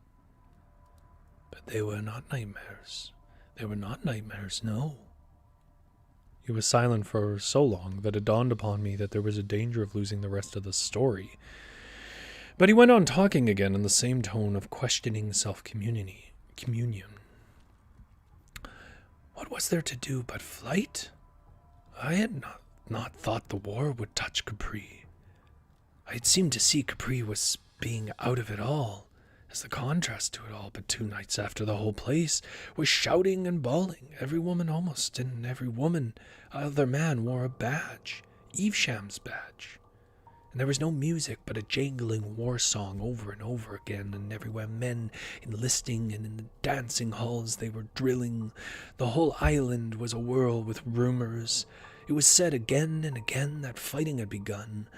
But they were not nightmares. They were not nightmares, no. He was silent for so long that it dawned upon me that there was a danger of losing the rest of the story. But he went on talking again in the same tone of questioning self-communion. What was there to do but flight? I had not thought the war would touch Capri. I had seemed to see Capri was being out of it all, as the contrast to it all. But 2 nights after, the whole place was shouting and bawling. Every woman almost, and every woman, other man wore a badge, Evesham's badge. And there was no music but a jangling war song over and over again, and everywhere men enlisting, and in the dancing halls they were drilling. The whole island was awhirl with rumors. It was said again and again that fighting had begun.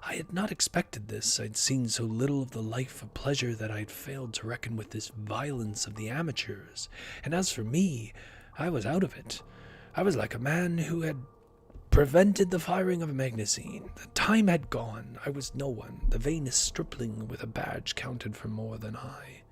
I had not expected this. I'd seen so little of the life of pleasure that I had failed to reckon with this violence of the amateurs. And as for me, I was out of it. I was like a man who had prevented the firing of a magazine. The time had gone. I was no one. The vainest stripling with a badge counted for more than I.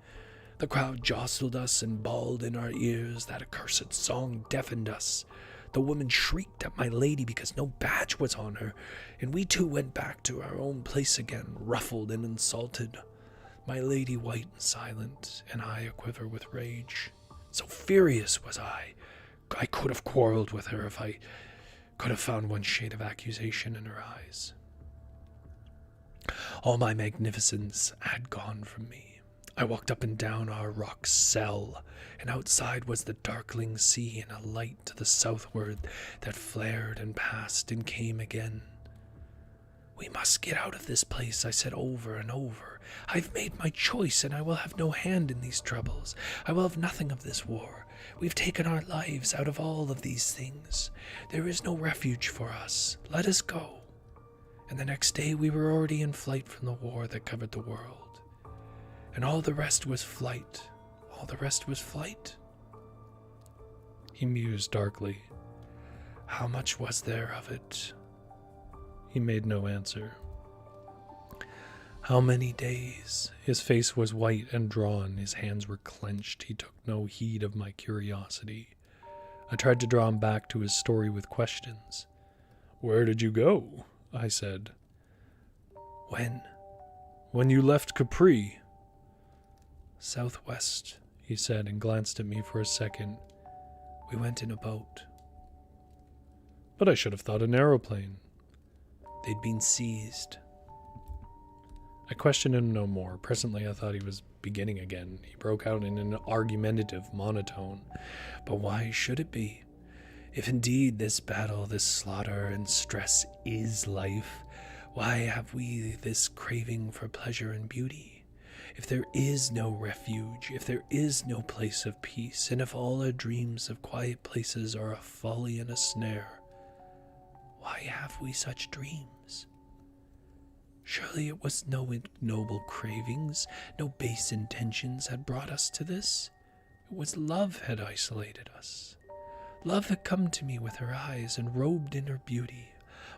The crowd jostled us and bawled in our ears. That accursed song deafened us. The woman shrieked at my lady because no badge was on her, and we two went back to our own place again, ruffled and insulted. My lady white and silent, and I aquiver with rage. So furious was I could have quarreled with her if I could have found one shade of accusation in her eyes. All my magnificence had gone from me. I walked up and down our rock cell, and outside was the darkling sea and a light to the southward that flared and passed and came again. We must get out of this place, I said over and over. I've made my choice, and I will have no hand in these troubles. I will have nothing of this war. We've taken our lives out of all of these things. There is no refuge for us. Let us go. And the next day we were already in flight from the war that covered the world. And all the rest was flight. All the rest was flight. He mused darkly. How much was there of it? He made no answer. How many days? His face was white and drawn. His hands were clenched. He took no heed of my curiosity. I tried to draw him back to his story with questions. Where did you go? I said. When? When you left Capri. Southwest, he said, and glanced at me for a second. We went in a boat. But I should have thought an aeroplane. They'd been seized. I questioned him no more. Presently I thought he was beginning again. He broke out in an argumentative monotone. But why should it be? If indeed this battle, this slaughter and stress is life, why have we this craving for pleasure and beauty? If there is no refuge, if there is no place of peace, and if all our dreams of quiet places are a folly and a snare, why have we such dreams? Surely it was no ignoble cravings, no base intentions had brought us to this. It was love had isolated us. Love had come to me with her eyes and robed in her beauty,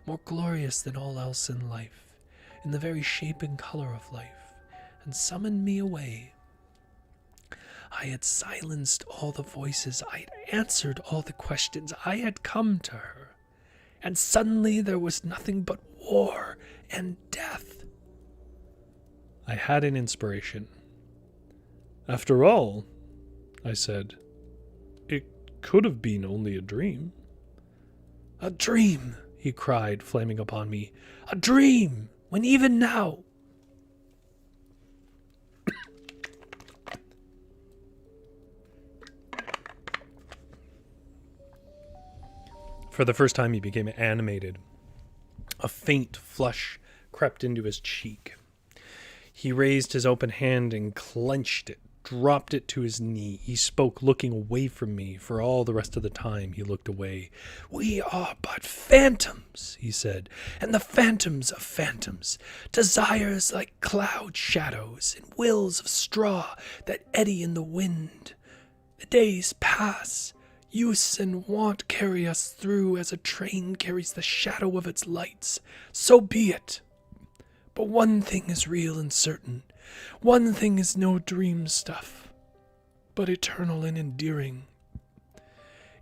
more glorious than all else in life, in the very shape and color of life, and summoned me away. I had silenced all the voices, I had answered all the questions, I had come to her, and suddenly there was nothing but war and death. I had an inspiration. After all, I said, it could have been only a dream. A dream, he cried, flaming upon me. A dream, when even now... For the first time he became animated. A faint flush crept into his cheek. He raised his open hand and clenched it, dropped it to his knee. He spoke, looking away from me. For all the rest of the time he looked away. We are but phantoms, he said, and the phantoms of phantoms, desires like cloud shadows and wills of straw that eddy in the wind. The days pass. Use and wont carry us through as a train carries the shadow of its lights. So be it. But one thing is real and certain. One thing is no dream stuff, but eternal and endearing.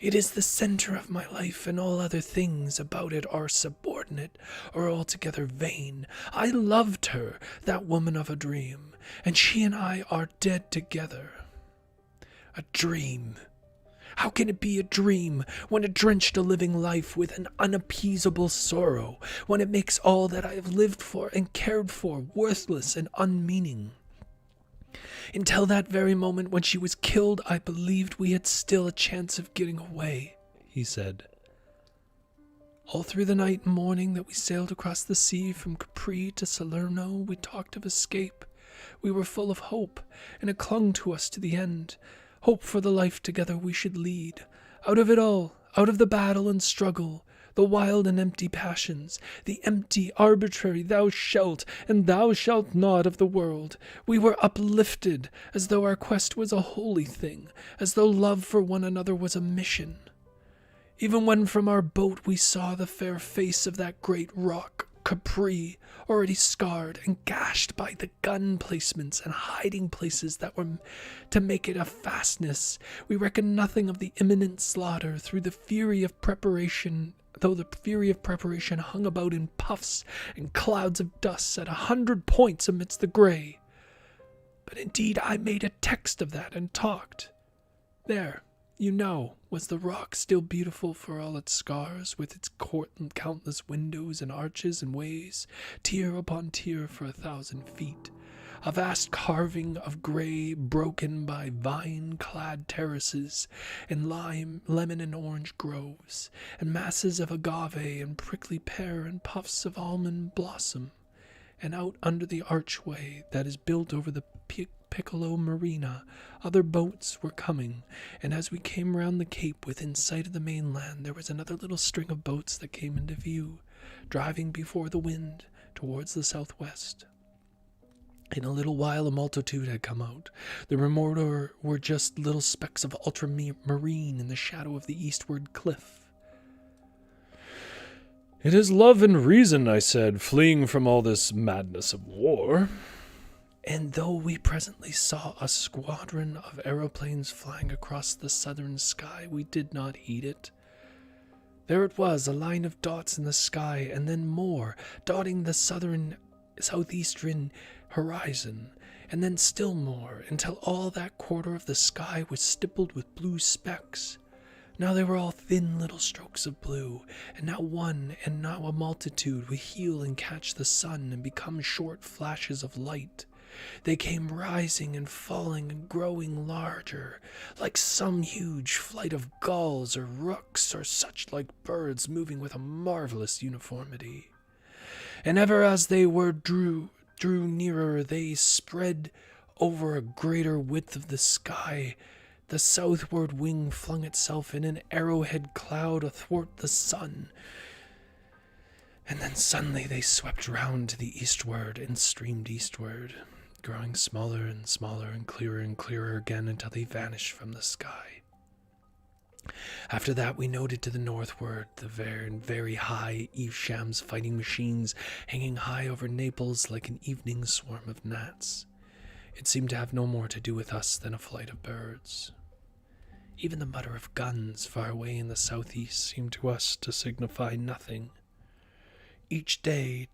It is the center of my life, and all other things about it are subordinate or altogether vain. I loved her, that woman of a dream, and she and I are dead together. A dream. How can it be a dream when it drenched a living life with an unappeasable sorrow, when it makes all that I have lived for and cared for worthless and unmeaning? Until that very moment when she was killed, I believed we had still a chance of getting away," he said. "All through the night and morning that we sailed across the sea from Capri to Salerno, we talked of escape. We were full of hope, and it clung to us to the end. Hope for the life together we should lead. Out of it all, out of the battle and struggle, the wild and empty passions, the empty, arbitrary thou shalt and thou shalt not of the world, we were uplifted as though our quest was a holy thing, as though love for one another was a mission. Even when from our boat we saw the fair face of that great rock, Capri, already scarred and gashed by the gun placements and hiding places that were to make it a fastness, we reckoned nothing of the imminent slaughter though the fury of preparation hung about in puffs and clouds of dust at 100 points amidst the grey. But indeed I made a text of that and talked. There, you know, was the rock still beautiful for all its scars, with its court and countless windows and arches and ways, tier upon tier for 1,000 feet, a vast carving of grey broken by vine-clad terraces and lemon and orange groves, and masses of agave and prickly pear and puffs of almond blossom. And out under the archway that is built over the Piccolo Marina, other boats were coming, and as we came round the cape within sight of the mainland, there was another little string of boats that came into view, driving before the wind towards the southwest. In a little while a multitude had come out. The remainder were just little specks of ultramarine in the shadow of the eastward cliff. "It is love and reason," I said, "fleeing from all this madness of war." And though we presently saw a squadron of aeroplanes flying across the southern sky, we did not heed it. There it was, a line of dots in the sky, and then more, dotting the southeastern horizon, and then still more, until all that quarter of the sky was stippled with blue specks. Now they were all thin little strokes of blue, and now one and now a multitude would heel and catch the sun and become short flashes of light. They came rising and falling and growing larger, like some huge flight of gulls or rooks or such like birds moving with a marvelous uniformity. And ever as they drew nearer, they spread over a greater width of the sky. The southward wing flung itself in an arrowhead cloud athwart the sun, and then suddenly they swept round to the eastward and streamed eastward, growing smaller and smaller and clearer again until they vanished from the sky. After that we noted to the northward the very high Evesham's fighting machines hanging high over Naples like an evening swarm of gnats. It seemed to have no more to do with us than a flight of birds. Even the mutter of guns far away in the southeast seemed to us to signify nothing. Each day,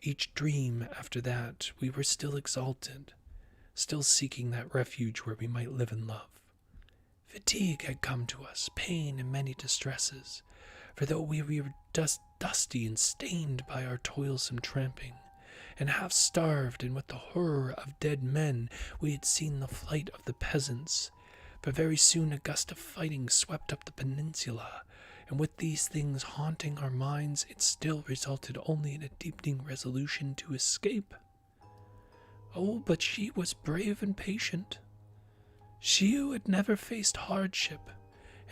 each dream after that, we were still exalted, still seeking that refuge where we might live and love. Fatigue had come to us, pain and many distresses, for though we were dusty and stained by our toilsome tramping, and half starved and with the horror of dead men, we had seen the flight of the peasants. But very soon a gust of fighting swept up the peninsula, and with these things haunting our minds, it still resulted only in a deepening resolution to escape. Oh, but she was brave and patient. She who had never faced hardship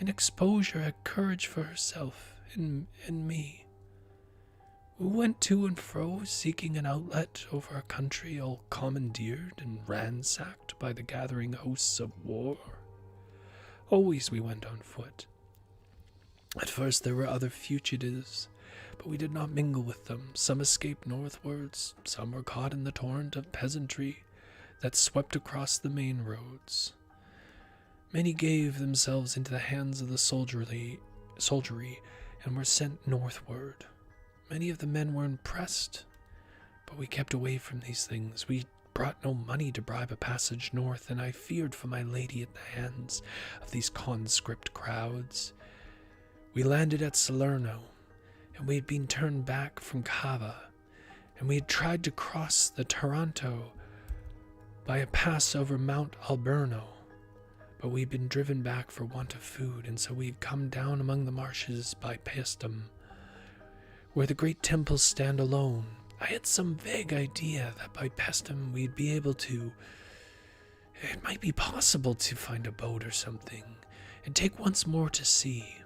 and exposure had courage for herself and me. We went to and fro, seeking an outlet over a country all commandeered and ransacked by the gathering hosts of war. Always we went on foot. At first there were other fugitives, but we did not mingle with them. Some escaped northwards, some were caught in the torrent of peasantry that swept across the main roads. Many gave themselves into the hands of the soldiery and were sent northward. Many of the men were impressed, but we kept away from these things. We brought no money to bribe a passage north, and I feared for my lady at the hands of these conscript crowds. We landed at Salerno, and we had been turned back from Cava, and we had tried to cross the Taranto by a pass over Mount Alberno. But we'd been driven back for want of food, and so we'd come down among the marshes by Paestum, where the great temples stand alone. I had some vague idea that by Paestum we'd be able to... It might be possible to find a boat or something, and take once more to sea.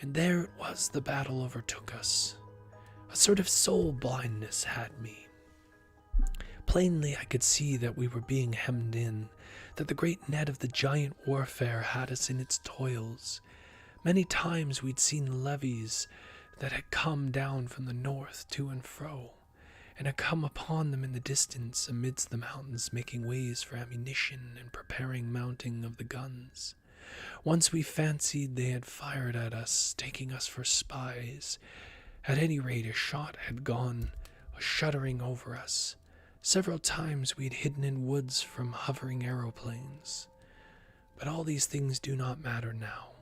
And there it was the battle overtook us. A sort of soul blindness had me. Plainly I could see that we were being hemmed in, that the great net of the giant warfare had us in its toils. Many times we'd seen levies that had come down from the north to and fro, and had come upon them in the distance amidst the mountains, making ways for ammunition and preparing mounting of the guns. Once we fancied they had fired at us, taking us for spies. At any rate, a shot had gone shuddering over us. Several times we'd hidden in woods from hovering aeroplanes. But all these things do not matter now.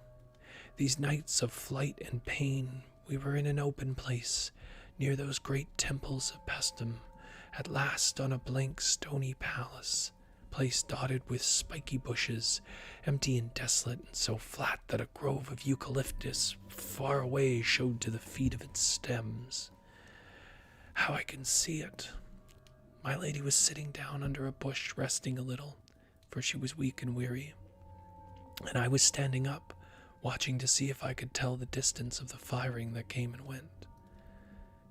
These nights of flight and pain, we were in an open place, near those great temples of Paestum, at last on a blank stony palace, place dotted with spiky bushes, empty and desolate, and so flat that a grove of eucalyptus far away showed to the feet of its stems. How I can see it! My lady was sitting down under a bush, resting a little, for she was weak and weary, and I was standing up, watching to see if I could tell the distance of the firing that came and went.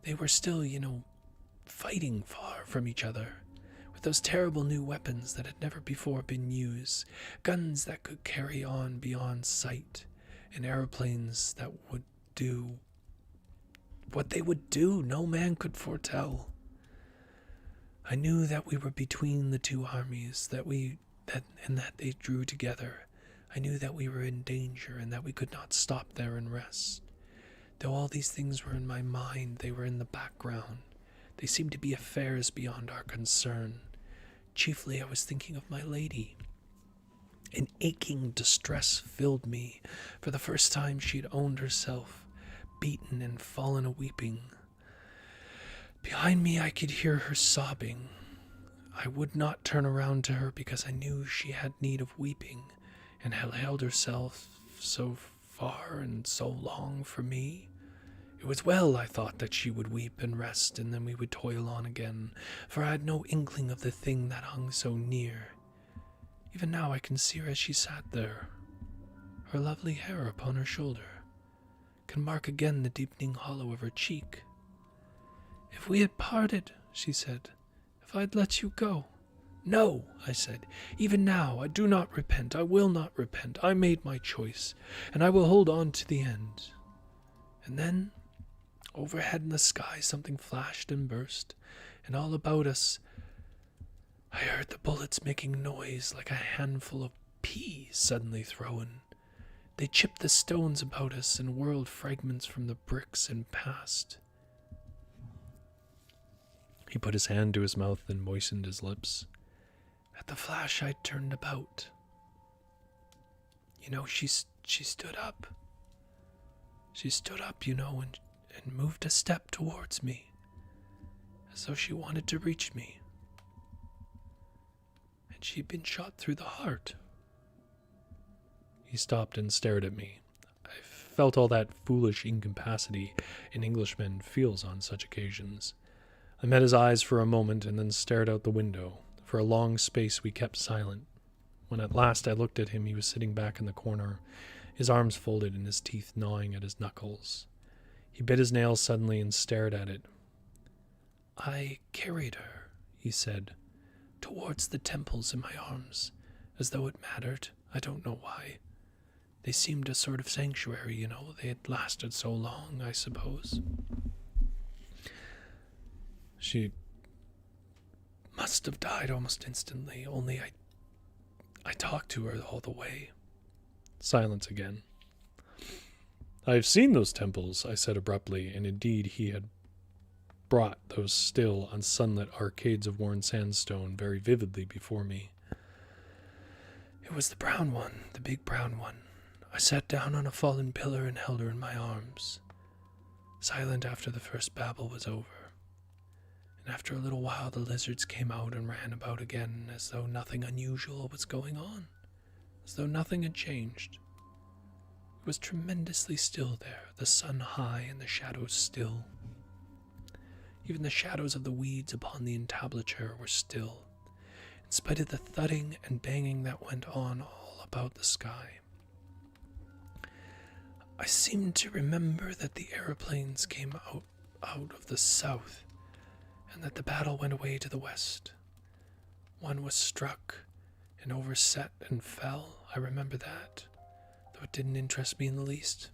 They were still, fighting far from each other, with those terrible new weapons that had never before been used, guns that could carry on beyond sight, and aeroplanes that would do what they would do no man could foretell. I knew that we were between the two armies, that they drew together. I knew that we were in danger and that we could not stop there and rest. Though all these things were in my mind, they were in the background. They seemed to be affairs beyond our concern. Chiefly I was thinking of my lady. An aching distress filled me. For the first time she had owned herself, beaten and fallen a-weeping. Behind me I could hear her sobbing. I would not turn around to her because I knew she had need of weeping, and had held herself so far and so long for me. It was well, I thought, that she would weep and rest, and then we would toil on again, for I had no inkling of the thing that hung so near. Even now I can see her as she sat there, her lovely hair upon her shoulder, can mark again the deepening hollow of her cheek. "If we had parted," she said, "if I'd let you go." "No," I said, "even now I do not repent. I will not repent. I made my choice, and I will hold on to the end." And then, overhead in the sky, something flashed and burst, and all about us I heard the bullets making noise like a handful of peas suddenly thrown. They chipped the stones about us and whirled fragments from the bricks and passed. He put his hand to his mouth and moistened his lips. At the flash, I turned about. She stood up. She stood up, and moved a step towards me, as though she wanted to reach me. And she'd been shot through the heart. He stopped and stared at me. I felt all that foolish incapacity an Englishman feels on such occasions. I met his eyes for a moment and then stared out the window. For a long space we kept silent. When at last I looked at him, he was sitting back in the corner, his arms folded and his teeth gnawing at his knuckles. He bit his nails suddenly and stared at it. "I carried her," he said, "towards the temples in my arms, as though it mattered. I don't know why. They seemed a sort of sanctuary, They had lasted so long, I suppose." She must have died almost instantly, only I talked to her all the way. Silence again. "I've seen those temples," I said abruptly, and indeed he had brought those still, unsunlit arcades of worn sandstone very vividly before me. "It was the brown one, the big brown one. I sat down on a fallen pillar and held her in my arms, silent after the first babble was over. And after a little while, the lizards came out and ran about again, as though nothing unusual was going on, as though nothing had changed. It was tremendously still there, the sun high and the shadows still. Even the shadows of the weeds upon the entablature were still, in spite of the thudding and banging that went on all about the sky. I seemed to remember that the aeroplanes came out of the south, and that the battle went away to the west. One was struck and overset and fell. I remember that, though it didn't interest me in the least.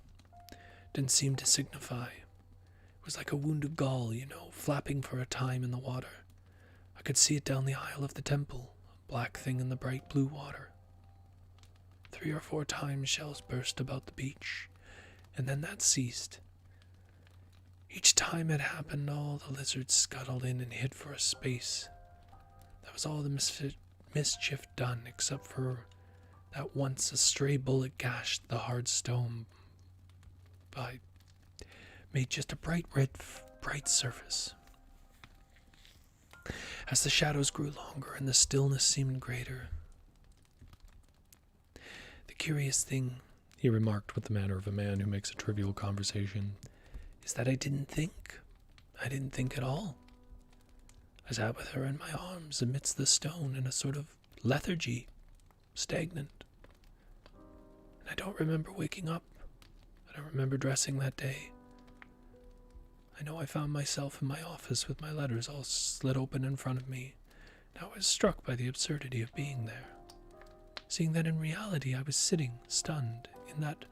Didn't seem to signify. It was like a wounded gull, flapping for a time in the water. I could see it down the aisle of the temple, a black thing in the bright blue water. 3 or 4 times shells burst about the beach, and then that ceased. Each time it happened, all the lizards scuttled in and hid for a space. That was all the mischief done, except for that once a stray bullet gashed the hard stone made just a bright surface. As the shadows grew longer and the stillness seemed greater, the curious thing, he remarked with the manner of a man who makes a trivial conversation, is that I didn't think. I didn't think at all. I sat with her in my arms amidst the stone in a sort of lethargy, stagnant. And I don't remember waking up. I don't remember dressing that day. I know I found myself in my office with my letters all slit open in front of me, and I was struck by the absurdity of being there, seeing that in reality I was sitting, stunned, in that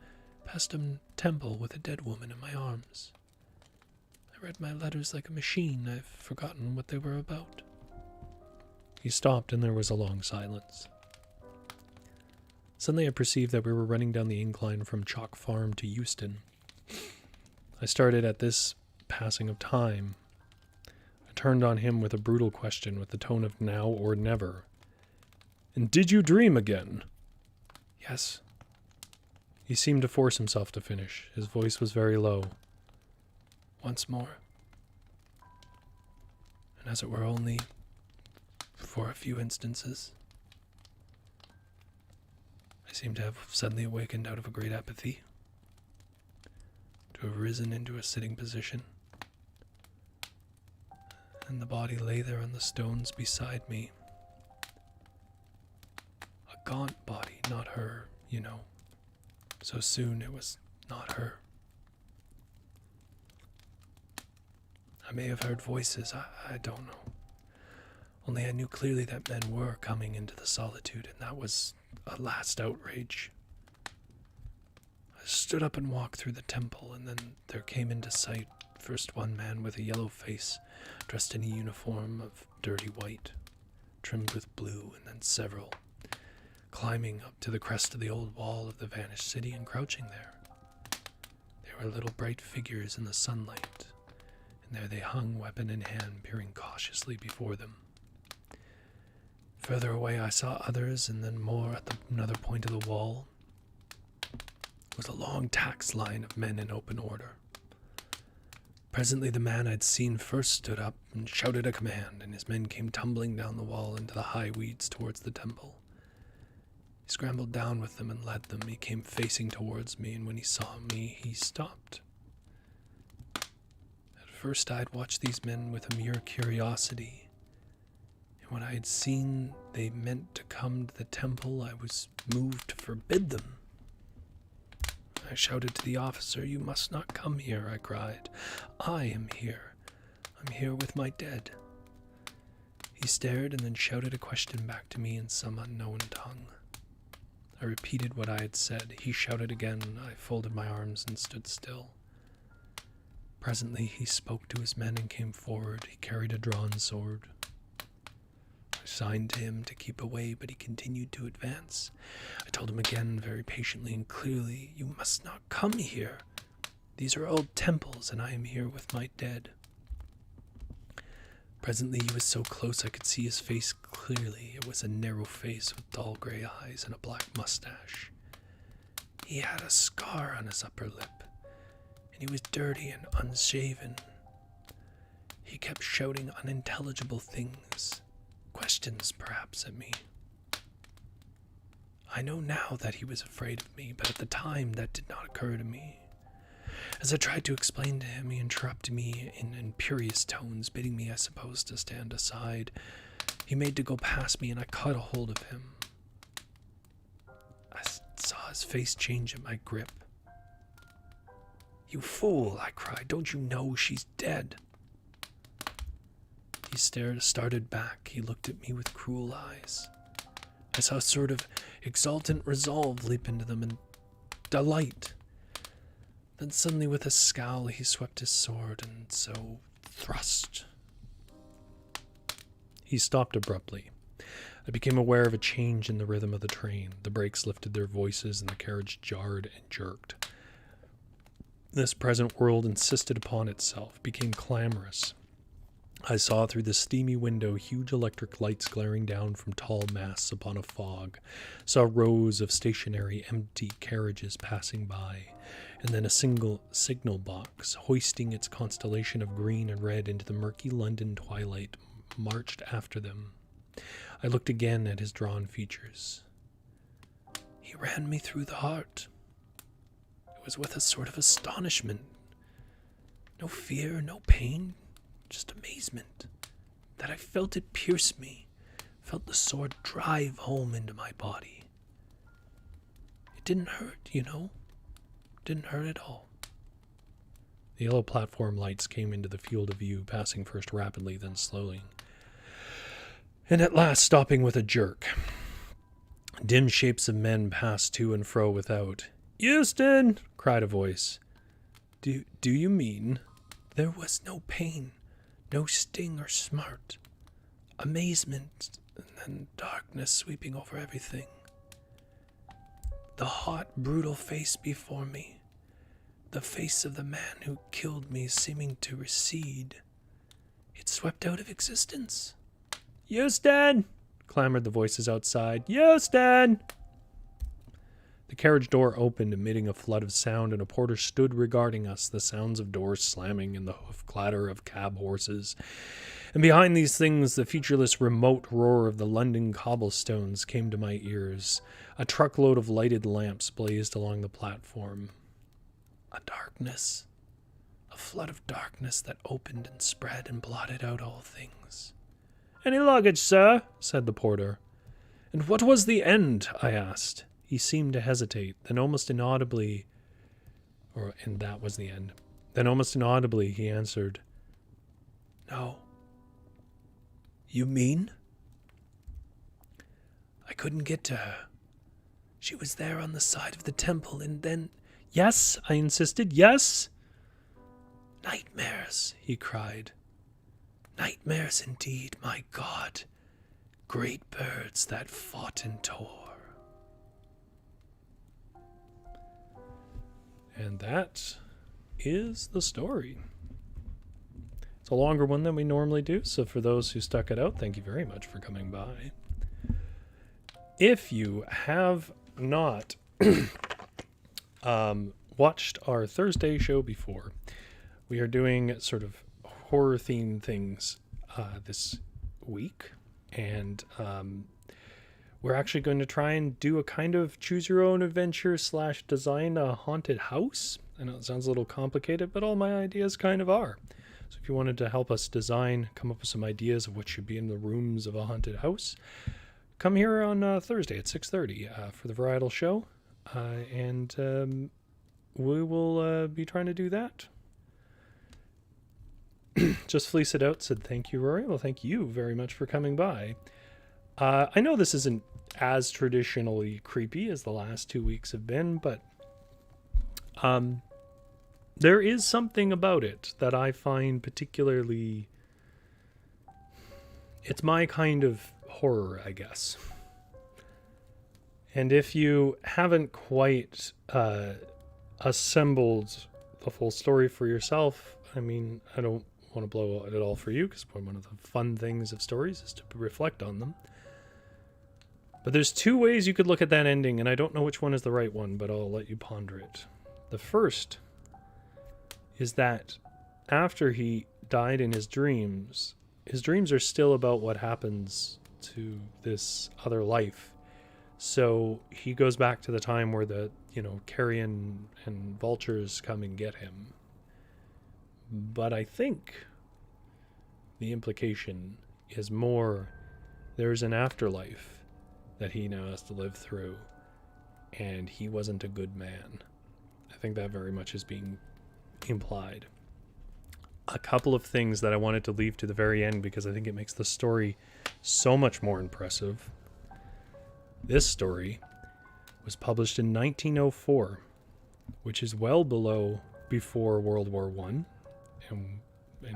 Pestum temple with a dead woman in my arms. I read my letters like a machine. I've forgotten what they were about. He stopped, and there was a long silence. Suddenly I perceived that we were running down the incline from Chalk Farm to Euston. I started at this passing of time. I turned on him with a brutal question, with the tone of now or never. "And did you dream again?" "Yes." He seemed to force himself to finish. His voice was very low. "Once more. And as it were only for a few instances. I seem to have suddenly awakened out of a great apathy, to have risen into a sitting position, and the body lay there on the stones beside me. A gaunt body, not her, So soon it was not her. I may have heard voices, I don't know. Only I knew clearly that men were coming into the solitude, and that was a last outrage. I stood up and walked through the temple, and then there came into sight first one man with a yellow face, dressed in a uniform of dirty white, trimmed with blue, and then several, climbing up to the crest of the old wall of the vanished city and crouching there. They were little bright figures in the sunlight, and there they hung, weapon in hand, peering cautiously before them. Further away I saw others, and then more at another point of the wall. It was a long tax line of men in open order. Presently the man I'd seen first stood up and shouted a command, and his men came tumbling down the wall into the high weeds towards the temple. He scrambled down with them and led them. He came facing towards me, and when he saw me, he stopped. At first I had watched these men with a mere curiosity, and when I had seen they meant to come to the temple, I was moved to forbid them. I shouted to the officer, "You must not come here," I cried. "I am here. I'm here with my dead." He stared and then shouted a question back to me in some unknown tongue. I repeated what I had said. He shouted again. I folded my arms and stood still. Presently he spoke to his men and came forward. He carried a drawn sword. I signed to him to keep away, but he continued to advance. I told him again, very patiently and clearly, "You must not come here. These are old temples, and I am here with my dead." Presently he was so close I could see his face clearly. It was a narrow face with dull gray eyes and a black mustache. He had a scar on his upper lip, and he was dirty and unshaven. He kept shouting unintelligible things, questions perhaps at me. I know now that he was afraid of me, but at the time that did not occur to me. As I tried to explain to him, he interrupted me in imperious tones, bidding me, I suppose, to stand aside. He made to go past me, and I caught a hold of him. I saw his face change at my grip. "You fool," I cried. "Don't you know she's dead?" He started back. He looked at me with cruel eyes. I saw a sort of exultant resolve leap into them and delight. Then suddenly with a scowl he swept his sword and so thrust. He stopped abruptly. I became aware of a change in the rhythm of the train. The brakes lifted their voices and the carriage jarred and jerked. This present world insisted upon itself, became clamorous. I saw through the steamy window huge electric lights glaring down from tall masts upon a fog, saw rows of stationary empty carriages passing by, and then a single signal box, hoisting its constellation of green and red into the murky London twilight, marched after them. I looked again at his drawn features. He ran me through the heart. It was with a sort of astonishment. No fear, no pain, just amazement, that I felt it pierce me, felt the sword drive home into my body. It didn't hurt, you know. Didn't hurt at all. The yellow platform lights came into the field of view, passing first rapidly, then slowly, and at last stopping with a jerk. Dim shapes of men passed to and fro without. "Euston!" cried a voice. Do you mean?" There was no pain, no sting or smart. Amazement and then darkness sweeping over everything. The hot, brutal face before me, the face of the man who killed me seeming to recede. It swept out of existence. "Euston!" clamored the voices outside. "Euston!" The carriage door opened, emitting a flood of sound, and a porter stood regarding us, the sounds of doors slamming and the hoof clatter of cab horses. And behind these things, the featureless remote roar of the London cobblestones came to my ears. A truckload of lighted lamps blazed along the platform. A darkness, a flood of darkness that opened and spread and blotted out all things. "Any luggage, sir?" said the porter. "And what was the end?" I asked. He seemed to hesitate, then almost inaudibly, and that was the end. Then almost inaudibly he answered, "No." "You mean?" "I couldn't get to her. She was there on the side of the temple, and then—" "Yes," I insisted, "yes." "Nightmares," he cried. "Nightmares indeed, my God. Great birds that fought and tore." And that is the story. It's a longer one than we normally do, so for those who stuck it out, thank you very much for coming by. If you have not watched our Thursday show before, we are doing sort of horror-themed things this week, and we're actually going to try and do a kind of choose-your-own-adventure / design a haunted house. I know it sounds a little complicated, but all my ideas kind of are. So if you wanted to help us design, come up with some ideas of what should be in the rooms of a haunted house, come here on Thursday at 6:30 for the Varietal show, and we will be trying to do that. Just Fleece It Out said, "Thank you, Rory." Well, thank you very much for coming by. I know this isn't as traditionally creepy as the last 2 weeks have been, but there is something about it that I find particularly... It's my kind of horror, I guess. And if you haven't quite assembled the full story for yourself, I mean, I don't want to blow it all for you, because one of the fun things of stories is to reflect on them. But there's 2 ways you could look at that ending, and I don't know which one is the right one, but I'll let you ponder it. The first is that after he died in his dreams are still about what happens to this other life. So he goes back to the time where the, carrion and vultures come and get him. But I think the implication is more there's an afterlife that he now has to live through, and he wasn't a good man. I think that very much is being implied. A couple of things that I wanted to leave to the very end because I think it makes the story so much more impressive. This story was published in 1904, which is well before World War I and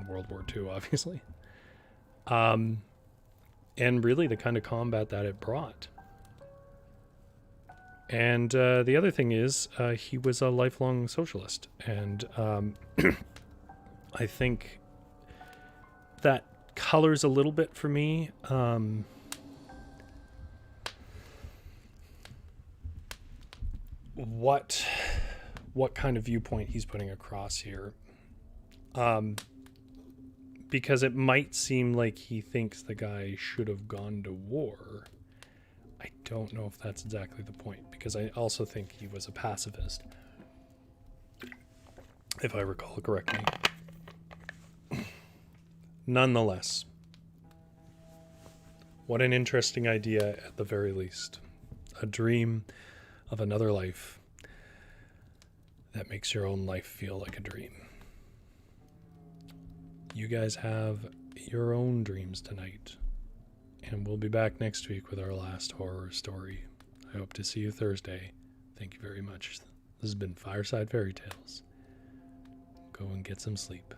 World War II, obviously. And really the kind of combat that it brought. And the other thing is he was a lifelong socialist. And I think that colors a little bit for me. What kind of viewpoint he's putting across here. Because it might seem like he thinks the guy should have gone to war. I don't know if that's exactly the point, because I also think he was a pacifist, if I recall correctly. Nonetheless, what an interesting idea at the very least. A dream of another life that makes your own life feel like a dream. You guys have your own dreams tonight, and we'll be back next week with our last horror story. I hope to see you Thursday. Thank you very much. This has been Fireside Fairytales. Go and get some sleep.